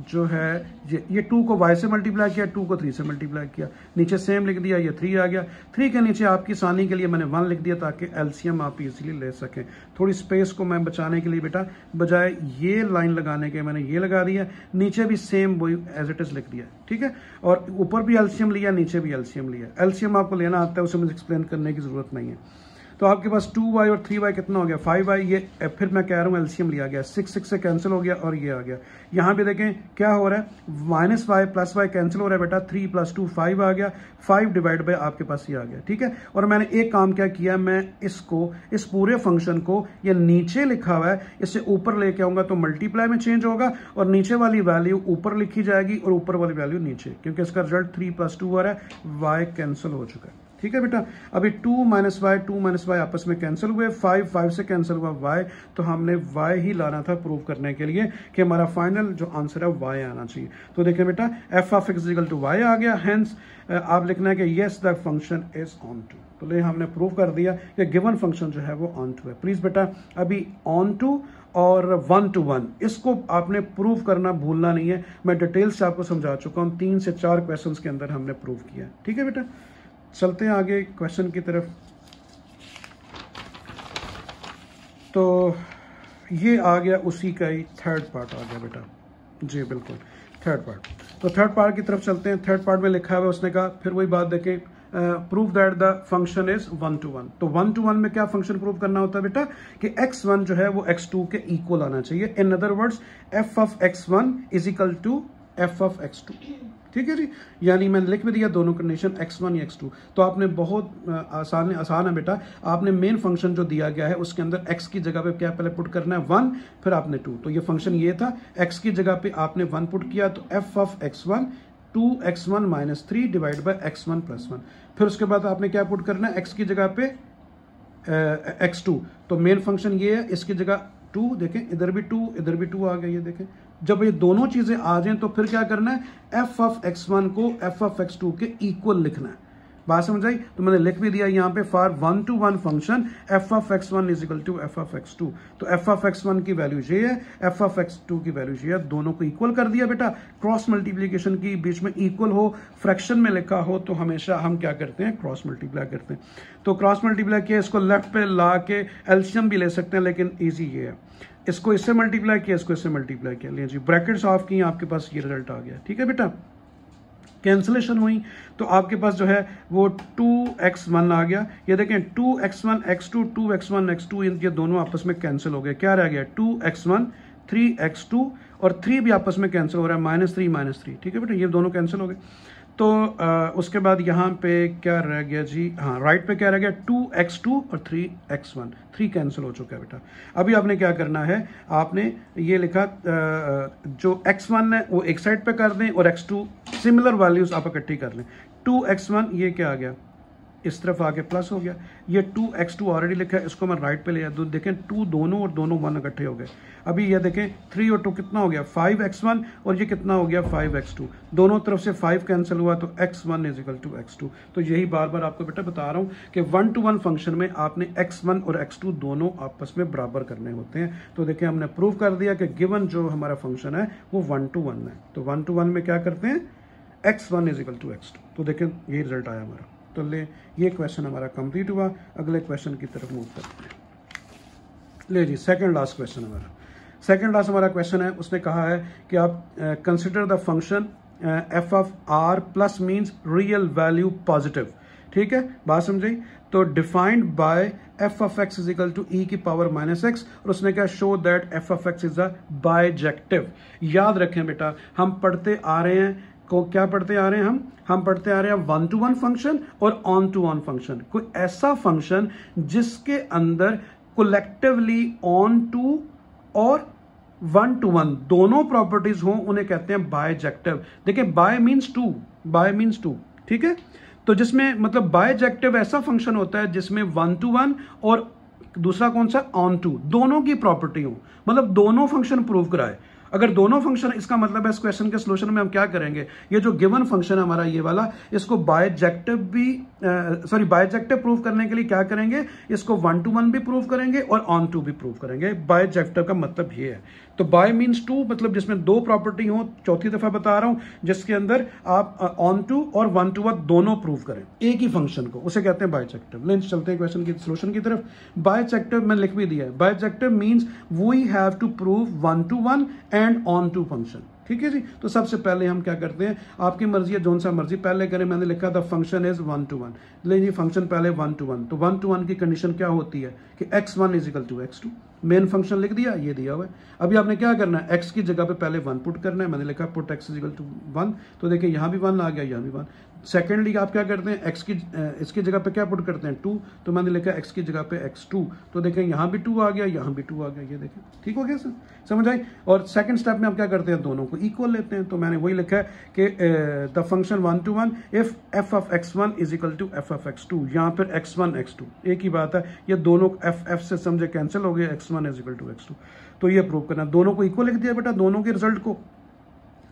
A: जो है ये 2 को y से मल्टीप्लाई किया, 2 को 3 से मल्टीप्लाई किया, नीचे सेम लिख दिया, ये 3 आ गया। 3 के नीचे आपकी आसानी के लिए मैंने 1 लिख दिया ताकि एलसीएम आप इजीली ले सकें। थोड़ी स्पेस को मैं बचाने के लिए बेटा बजाय ये लाइन लगाने के मैंने ये लगा दिया, नीचे भी सेम वही एज इट इज लिख दिया, ठीक है। और ऊपर भी एलसीएम लिया, नीचे भी एलसीएम लिया। एलसीएम आपको लेना आता है, उसे मुझे एक्सप्लेन करने की जरूरत नहीं है। तो आपके पास 2y और 3y कितना हो गया, 5y। ये फिर मैं कह रहा हूँ एलसीएम लिया गया, 6 से कैंसिल हो गया और ये आ गया। यहाँ पे देखें क्या हो रहा है, minus y plus y cancel हो रहा है बेटा, 3 + 2 5 आ गया, 5 डिवाइड बाय आपके पास ये आ गया, ठीक है। और मैंने एक काम क्या किया, मैं इसको, इस पूरे फंक्शन को, ये नीचे लिखा हुआ है, इससे ऊपर लेके आऊंगा तो मल्टीप्लाई में चेंज होगा और नीचे वाली वैल्यू ऊपर लिखी जाएगी और ऊपर वाली वैल्यू नीचे, क्योंकि इसका रिजल्ट 3 + 2 आ रहा है, वाई कैंसिल हो चुका है, ठीक है बेटा। अभी 2 - y आपस में कैंसिल हुए, 5 से कैंसिल हुआ y, तो हमने y ही लाना था प्रूव करने के लिए कि हमारा फाइनल जो आंसर है y आना चाहिए। तो देखिए बेटा f(x) = y आ गया, हेंस आप लिखना है कि yes the function is onto. तो ले हमने प्रूव कर दिया कि गिवन फंक्शन जो है वो ऑन टू है। प्लीज बेटा अभी ऑन टू और 1 to 1 इसको आपने प्रूव करना भूलना नहीं है। मैं डिटेल से आपको समझा चुका हूँ, 3 से 4 क्वेश्चंस के अंदर हमने प्रूव किया, ठीक है बेटा। चलते हैं आगे क्वेश्चन की तरफ। तो ये आ गया उसी का ही थर्ड पार्ट आ गया बेटा, जी बिल्कुल थर्ड पार्ट। तो थर्ड पार्ट की तरफ चलते हैं। थर्ड पार्ट में लिखा है, उसने कहा फिर वही बात देखें, prove that the function is 1 to 1। तो 1 to 1 में क्या फंक्शन प्रूव करना होता है बेटा कि x1 जो है वो x2 के इक्वल आना चाहिए। In other words f(x1) = f(x2), ठीक है जी। यानी मैंने लिख भी दिया दोनों कंडीशन, x1 या x2। तो आपने बहुत आसान है बेटा, आपने मेन फंक्शन जो दिया गया है उसके अंदर x की जगह पे क्या पहले पुट करना है, 1, फिर आपने 2। तो ये फंक्शन ये था, x की जगह पे आपने 1 पुट किया, तो f(x1) 2x1 - 3 divide by x1 + 1। फिर उसके बाद आपने क्या पुट करना है, x की जगह पे x2। तो मेन फंक्शन ये है, इसकी जगह 2, देखें इधर भी 2 इधर भी 2 आ गया, ये देखें। जब ये दोनों चीजें आ जाएं तो फिर क्या करना है, f(x1) को f(x2) के इक्वल लिखना है। बात समझ आई? तो मैंने लिख भी दिया यहाँ पे, for 1 to 1 function f(x1) = f(x2). तो f(x1) की वैल्यू ये है, f(x2) की वैल्यू ये है, दोनों को इक्वल कर दिया बेटा। क्रॉस मल्टीप्लीकेशन की बीच में इक्वल हो, फ्रैक्शन में लिखा हो तो हमेशा हम क्या करते हैं, क्रॉस मल्टीप्लाई करते हैं। तो क्रॉस मल्टीप्लाई किया, इसको लेफ्ट पे ला के एलसीएम भी ले सकते हैं, लेकिन ईजी ये है, इसको इससे मल्टीप्लाई किया, इसको इससे मल्टीप्लाई किया, ले जी ब्रैकेट्स ऑफ की, आपके पास ये रिजल्ट आ गया, ठीक है बेटा। कैंसिलेशन हुई तो आपके पास जो है वो 2x1 आ गया। ये देखें 2x1 x2 2x1 x2 ये दोनों आपस में कैंसिल हो गए। क्या रह गया, 2x1 3x2 और 3 भी आपस में कैंसिल हो रहा है, -3 -3, ठीक है बेटा, ये दोनों कैंसिल हो गए। तो उसके बाद यहाँ पे क्या रह गया जी, हाँ राइट पे क्या रह गया, 2x2 और 3x1, 3 कैंसिल हो चुका है बेटा। अभी आपने क्या करना है, आपने ये लिखा जो x1 है वो एक साइड पे कर दें और x2 सिमिलर वैल्यूज आप इकट्ठी कर लें। 2x1 ये क्या आ गया, इस तरफ आके प्लस हो गया, ये 2x2 ऑलरेडी लिखा है, इसको मैं राइट पे ले आया, देखें 2 दोनों और दोनों 1 इकट्ठे हो गए। अभी ये देखें 3 और 2 कितना हो गया, 5x1 और ये कितना हो गया, 5x2, दोनों तरफ से 5 कैंसिल हुआ, तो x1 = x2। तो यही बार बार आपको बेटा बता रहा हूँ कि 1 to 1 फंक्शन में आपने x1 और x2 दोनों आपस में बराबर करने होते हैं। तो देखिए हमने प्रूव कर दिया कि गिवन जो हमारा फंक्शन है वो 1 to 1 है। तो 1 to 1 में क्या करते हैं, x1 = x2। तो देखें ये रिजल्ट आया हमारा। तो ले ये क्वेश्चन हमारा कंप्लीट हुआ, अगले क्वेश्चन की तरफ मूव करते हैं। ले जी सेकंड लास्ट क्वेश्चन हमारा क्वेश्चन है, उसने कहा है कि आप consider the function f(r) plus means real value positive, ठीक है, बात समझी। तो डिफाइंड बाय f(x) = e⁻⁻x और उसने कहा show that f(x) is a bijective. याद रखें बेटा, हम पढ़ते आ रहे हैं को क्या पढ़ते आ रहे हैं, हम पढ़ते आ रहे हैं 1 to 1 फंक्शन और ऑन टू ऑन फंक्शन। कोई ऐसा फंक्शन जिसके अंदर कलेक्टिवली ऑन टू और 1 to 1 दोनों प्रॉपर्टीज हों, उन्हें कहते हैं बाइजेक्टिव। देखिए बाय मीन्स टू, ठीक है। तो जिसमें मतलब बाइजेक्टिव ऐसा फंक्शन होता है जिसमें 1 to 1 और दूसरा कौन सा, ऑन टू, दोनों की प्रॉपर्टी हो, मतलब दोनों फंक्शन प्रूव कराए। अगर दोनों फंक्शन, इसका मतलब है इस क्वेश्चन के सोल्यूशन में हम क्या करेंगे, ये जो गिवन फंक्शन है हमारा ये वाला, इसको बायजेक्टिव भी बायजेक्टिव प्रूव करने के लिए क्या करेंगे, इसको 1 to 1 भी प्रूव करेंगे और ऑन टू भी प्रूव करेंगे। बायजेक्टिव का मतलब ये है। तो बाय मीन्स टू, मतलब जिसमें दो प्रॉपर्टी हो, चौथी दफा बता रहा हूं, जिसके अंदर आप ऑन टू और 1 to 1 दोनों प्रूव करें एक ही फंक्शन को, उसे कहते हैं बायजेक्टिव। लेंस चलते हैं क्वेश्चन की सोल्यूशन की तरफ। बायजेक्टिव मैंने लिख भी दिया है। Bijective means we have to prove 1 to 1 and onto function. ठीक है जी। तो सबसे पहले हम क्या करते हैं, आपकी मर्जी है जोन सा मर्जी पहले करें। मैंने लिखा था फंक्शन इज 1 to 1, लेकिन फंक्शन पहले 1 to 1, तो 1 to 1 की कंडीशन क्या होती है कि x1 is equal to x2। Main function लिख दिया, ये दिया हुआ है। अभी आपने क्या करना है, x की जगह पे पहले 1 पुट करना है। मैंने लिखा पुट x इजिकल टू 1, तो देखिए यहाँ भी 1 आ गया, यहाँ भी 1। सेकेंडली आप क्या करते हैं, x की इसकी जगह पे क्या पुट करते हैं 2, तो मैंने लिखा x की जगह पे x2, तो देखें यहाँ भी 2 आ गया, यहाँ भी 2 आ गया, ये देखें ठीक हो गया सर, समझ आई। और सेकंड स्टेप में आप क्या करते हैं, दोनों को इक्वल लेते हैं। तो मैंने वही लिखा है कि the function 1 to 1 if f of x1 is equal to f of x2, यहाँ पर x1 x2 एक ही बात है, ये दोनों f से समझे कैंसिल हो गए, x1 is equal to x2। तो ये प्रूव करना, दोनों को इक्वल लिख दिया बेटा, दोनों के रिजल्ट को।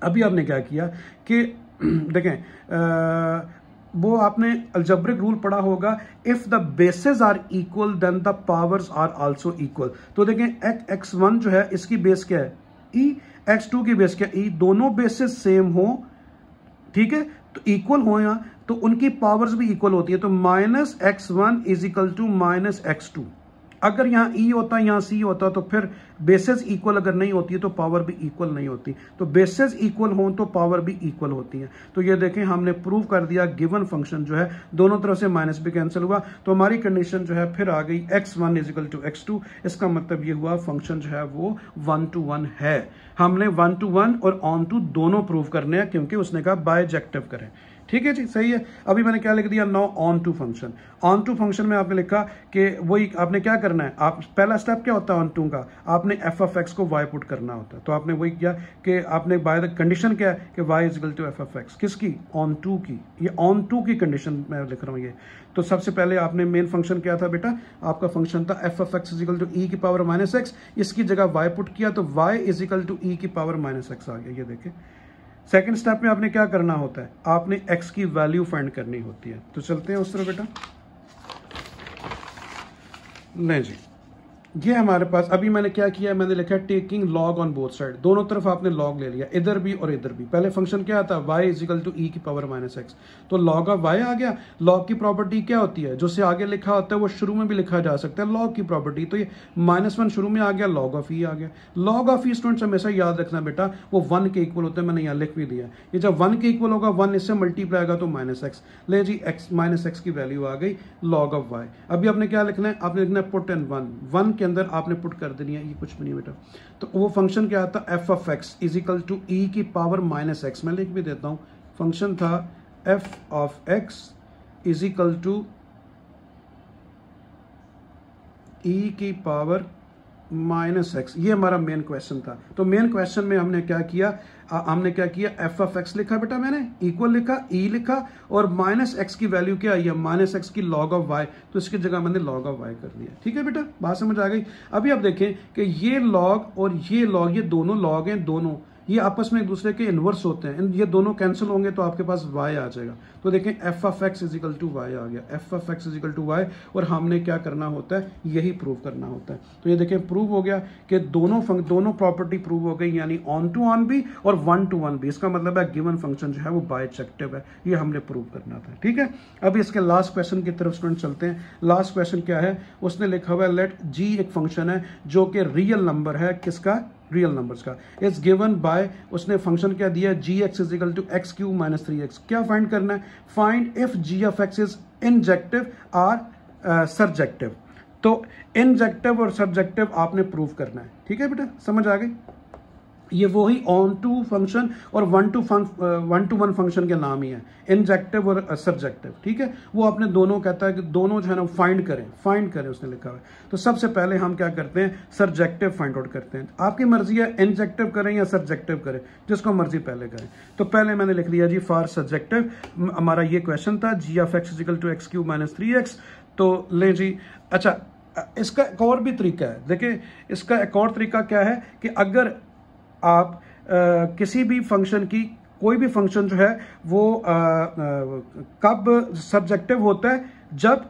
A: अभी आपने क्या किया कि देखें वो आपने अलजेब्रिक रूल पढ़ा होगा, if the bases are equal then the powers are also equal. तो देखें x1 जो है इसकी बेस क्या है e, x2 की बेस क्या है e, दोनों बेसेस सेम हो, ठीक है, तो इक्वल हो यहाँ, तो उनकी पावर्स भी इक्वल होती है। तो minus x1 is equal to minus x2। अगर यहाँ ई होता, यहाँ सी होता, तो फिर बेसेस इक्वल अगर नहीं होती है तो पावर भी इक्वल नहीं होती। तो बेसेस इक्वल हों तो पावर भी इक्वल होती है। तो ये देखें हमने प्रूव कर दिया, गिवन फंक्शन जो है दोनों तरफ से माइनस भी कैंसिल हुआ, तो हमारी कंडीशन जो है फिर आ गई x1 is equal to x2। इसका मतलब ये हुआ फंक्शन जो है वो 1 to 1 है। हमने 1 to 1 और ऑन टू दोनों प्रूव करने हैं, क्योंकि उसने कहा बायजेक्टिव करें। ठीक है जी, सही है। अभी मैंने क्या लिख दिया, now onto function. Onto function में आपने लिखा कि वही आपने क्या करना है, आप पहला स्टेप क्या होता है ऑन टू का, आपने f of x को y पुट करना होता है। तो आपने वही किया कि आपने बाय द कंडीशन क्या है कि y is equal to f of x, किसकी, ऑन टू की। ये ऑन टू की कंडीशन मैं लिख रहा हूँ ये। तो सबसे पहले आपने मेन फंक्शन क्या था बेटा, आपका फंक्शन था f of x is equal to e की पावर माइनस x, इसकी जगह y पुट किया तो y is equal to e की पावर माइनस x आ गया, ये देखें। सेकेंड स्टेप में आपने क्या करना होता है, आपने x की वैल्यू फाइंड करनी होती है। तो चलते हैं उस तरह बेटा। लें जी, ये हमारे पास अभी मैंने क्या किया, मैंने लिखा taking log on both side, दोनों तरफ आपने लॉग ले लिया, इधर भी और इधर भी। पहले फंक्शन क्या था, y is equal to e की पावर माइनस x, तो लॉग ऑफ y आ गया। लॉग की प्रॉपर्टी क्या होती है, जो से आगे लिखा होता है वो शुरू में भी लिखा जा सकता है, लॉग की प्रॉपर्टी। तो ये -1 शुरू में आ गया, लॉग ऑफ e आ गया। लॉग ऑफ e स्टूडेंट्स हमेशा याद रखना बेटा, वो 1 के इक्वल होता है, मैंने यहाँ लिख भी दिया। ये जब 1 के इक्वल होगा, 1 इससे मल्टीप्लाई आएगा तो -x। ले जी, x माइनस x की वैल्यू आ गई, लॉग ऑफ y। अभी आपने क्या लिखना है, आपने लिखना है पुट इन 1 के अंदर आपने पुट कर देनी है, ये कुछ भी नहीं बेटा। तो वो फंक्शन क्या आता है, f of x is equal to e की पावर माइनस x। मैं लिख भी देता हूं, फंक्शन था f of x is equal to e की पावर माइनस x। ये हमारा मेन क्वेश्चन था। तो मेन क्वेश्चन में हमने क्या किया, f of x लिखा बेटा, मैंने इक्वल लिखा, e लिखा, और माइनस x की वैल्यू क्या आई है, माइनस x की log of y, तो इसकी जगह मैंने log of y कर दिया। ठीक है बेटा, बात समझ आ गई। अभी आप देखें कि ये log और ये log, ये दोनों log हैं, दोनों ये आपस में एक दूसरे के इन्वर्स होते हैं, ये दोनों कैंसिल होंगे तो आपके पास y आ जाएगा। तो देखें f of x is equal to y आ गया, f of x is equal to y, और हमने क्या करना होता है, यही प्रूव करना होता है। तो ये देखें प्रूव हो गया कि दोनों प्रॉपर्टी प्रूव हो गई, यानी ऑन टू ऑन भी और 1 to 1 भी। इसका मतलब है गिवन फंक्शन जो है वो बायजेक्टिव है, ये हमने प्रूव करना था। ठीक है, अभी इसके लास्ट क्वेश्चन की तरफ स्टूडेंट चलते हैं। लास्ट क्वेश्चन क्या है, उसने लिखा हुआ है लेट g एक फंक्शन है जो कि रियल नंबर है, किसका, रियल नंबर्स का, इज गिवन बाय, उसने फंक्शन क्या दिया, gx is equal to x cube minus 3x। क्या फाइंड करना है, find if g of x is injective or surjective. तो इंजेक्टिव और सबजेक्टिव आपने प्रूव करना है। ठीक है बेटा, समझ आ गई। ये वही ऑन टू फंक्शन और 1 to 1 फंक्शन के नाम ही है, इंजेक्टिव और सबजेक्टिव। ठीक है, वो आपने दोनों कहता है कि दोनों जो है ना फाइंड करें उसने लिखा हुआ है। तो सबसे पहले हम क्या करते हैं, सबजेक्टिव फाइंड आउट करते हैं। आपकी मर्जी है इंजेक्टिव करें या सबजेक्टिव करें, जिसको मर्जी पहले करें। तो पहले मैंने लिख लिया जी फॉर सबजेक्टिव, हमारा ये क्वेश्चन था g of x is equal to x cube minus 3x। तो लें जी, अच्छा इसका एक और भी तरीका है। देखिए इसका एक और तरीका क्या है कि अगर आप किसी भी फंक्शन की कोई भी फंक्शन जो है वो कब सब्जेक्टिव होता है, जब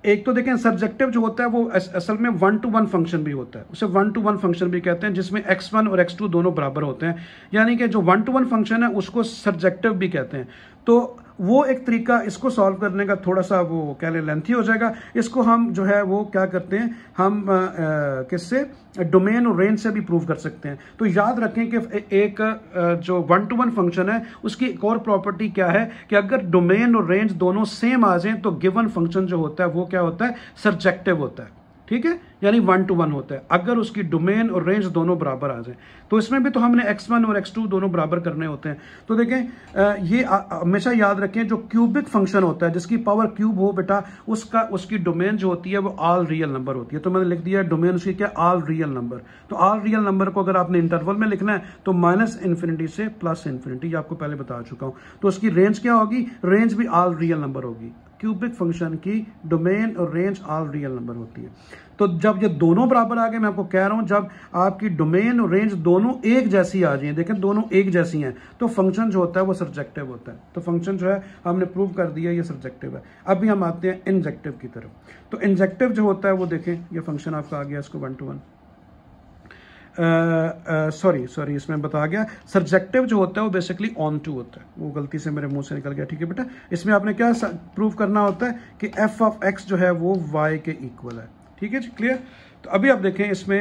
A: एक तो देखें सब्जेक्टिव जो होता है वो असल में 1 to 1 फंक्शन भी होता है, उसे 1 to 1 फंक्शन भी कहते हैं, जिसमें x1 और x2 दोनों बराबर होते हैं, यानी कि जो 1 to 1 फंक्शन है उसको सब्जेक्टिव भी कहते हैं। तो वो एक तरीका, इसको सॉल्व करने का थोड़ा सा वो कह लें लेंथी हो जाएगा, इसको हम जो है वो क्या करते हैं, हम किससे, डोमेन और रेंज से भी प्रूव कर सकते हैं। तो याद रखें कि एक जो 1 to 1 फंक्शन है उसकी एक और प्रॉपर्टी क्या है कि अगर डोमेन और रेंज दोनों सेम आ जाएं तो गिवन फंक्शन जो होता है वो क्या होता है, सर्जेक्टिव होता है। ठीक है, यानी 1 to 1 होता है अगर उसकी डोमेन और रेंज दोनों बराबर आ जाए। तो इसमें भी तो हमने x1 और x2 दोनों बराबर करने होते हैं। तो देखें ये हमेशा याद रखें, जो क्यूबिक फंक्शन होता है जिसकी पावर क्यूब हो बेटा, उसकी डोमेन जो होती है वो ऑल रियल नंबर होती है। तो मैंने लिख दिया डोमेन उसकी क्या, ऑल रियल नंबर। तो ऑल रियल नंबर को अगर आपने इंटरवल में लिखना है तो -∞ से +∞, ये आपको पहले बता चुका हूं। तो उसकी रेंज क्या होगी, रेंज भी ऑल रियल नंबर होगी। क्यूबिक फंक्शन की डोमेन और रेंज ऑल रियल नंबर होती है। तो जब ये दोनों बराबर आ गए, मैं आपको कह रहा हूं जब आपकी डोमेन और रेंज दोनों एक जैसी आ जाए, देखें दोनों एक जैसी हैं, तो फंक्शन जो होता है वो सर्जेक्टिव होता है। तो फंक्शन जो है हमने प्रूव कर दिया ये सर्जेक्टिव है। अभी हम आते हैं इंजेक्टिव की तरफ। तो इंजेक्टिव जो होता है वो देखें, ये फंक्शन आपका आ गया, इसको 1 to 1 सॉरी इसमें बता गया। सर्जेक्टिव जो होता है वो बेसिकली ऑन टू होता है, वो गलती से मेरे मुंह से निकल गया। ठीक है बेटा, इसमें आपने क्या प्रूव करना होता है कि f of x जो है वो y के इक्वल है। ठीक है जी, क्लियर। तो अभी आप देखें इसमें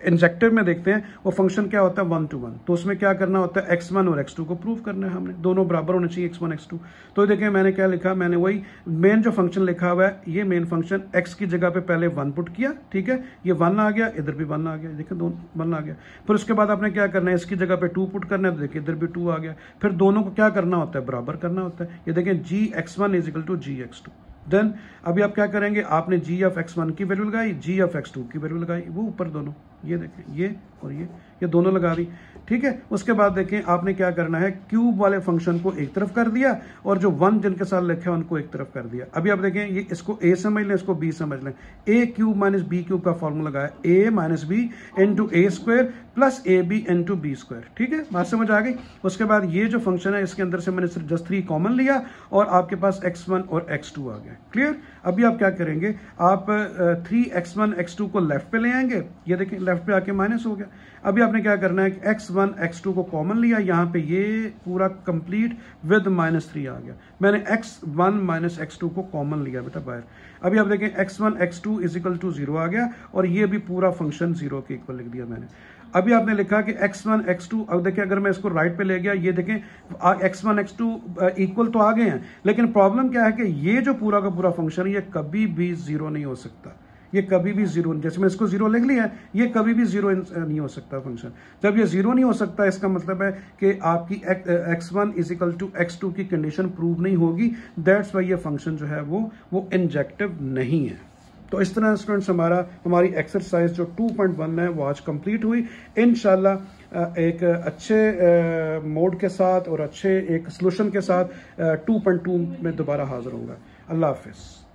A: इंजेक्टिव में देखते हैं वो फंक्शन क्या होता है 1 to 1। तो उसमें क्या करना होता है, x1 और x2 को प्रूव करना है हमने, दोनों बराबर होने चाहिए x1 x2। तो देखें मैंने क्या लिखा, मैंने वही मेन जो फंक्शन लिखा हुआ है, ये मेन फंक्शन x की जगह पे पहले 1 पुट किया। ठीक है, ये 1 आ गया, इधर भी 1 आ गया, देखें दोनों 1 आ गया। फिर उसके बाद आपने क्या करना है, इसकी जगह पे 2 पुट करना है, तो देखिए इधर भी 2 आ गया। फिर दोनों को क्या करना होता है, बराबर करना होता है। ये देखें gx1 = gx2। देन अभी आप क्या करेंगे, आपने g of x1 की वैल्यू लगाई, g of x2 की वैल्यू लगाई, वो ऊपर दोनों, ये देखें ये और ये दोनों लगा दी। ठीक है, उसके बाद देखें आपने क्या करना है, क्यूब वाले फंक्शन को एक तरफ कर दिया और जो 1 जिनके साथ लिखा है उनको एक तरफ कर दिया। अभी आप देखें ये, इसको a समझ लें, इसको b समझ लें। a³ - b³ का फॉर्मूला लगाया, a - b × a² + ab × b²। ठीक है, बात समझ आ गई। उसके बाद ये जो फंक्शन है इसके अंदर से मैंने सिर्फ जस्ट 3 कॉमन लिया और आपके पास x1 और x2 आ गया। क्लियर। अभी आप क्या करेंगे, आप 3x1 x2 को लेफ्ट पे ले आएंगे, ये देखें लेफ्ट पे आके माइनस हो गया। अभी आपने क्या करना है, x1 x2 को कॉमन लिया, यहाँ पे ये पूरा कंप्लीट विद -3 आ गया। मैंने x1 - x2 को कॉमन लिया बेटा बाहर। अभी आप देखें x1 x2 = 0 आ गया और ये भी पूरा फंक्शन 0 के इक्वल लिख दिया मैंने। अभी आपने लिखा कि x1 x2, अब देखिए अगर मैं इसको राइट पे ले गया, ये देखें x1 x2 इक्वल तो आ गए हैं, लेकिन प्रॉब्लम क्या है कि ये जो पूरा का पूरा फंक्शन है ये कभी भी 0 नहीं हो सकता। ये कभी भी 0, जैसे मैं इसको 0 लिख लिया है, ये कभी भी 0 नहीं हो सकता फंक्शन। जब ये 0 नहीं हो सकता, इसका मतलब है कि आपकी x1 = x2 की कंडीशन प्रूव नहीं होगी। दैट्स वाई ये फंक्शन जो है वो इंजेक्टिव नहीं है। तो इस तरह स्टूडेंट्स हमारी एक्सरसाइज जो 2.1 है वो आज कंप्लीट हुई। इंशाल्लाह एक अच्छे मोड के साथ और अच्छे एक सोल्यूशन के साथ 2.2 में दोबारा हाजिर होऊंगा। अल्लाह हाफिज़।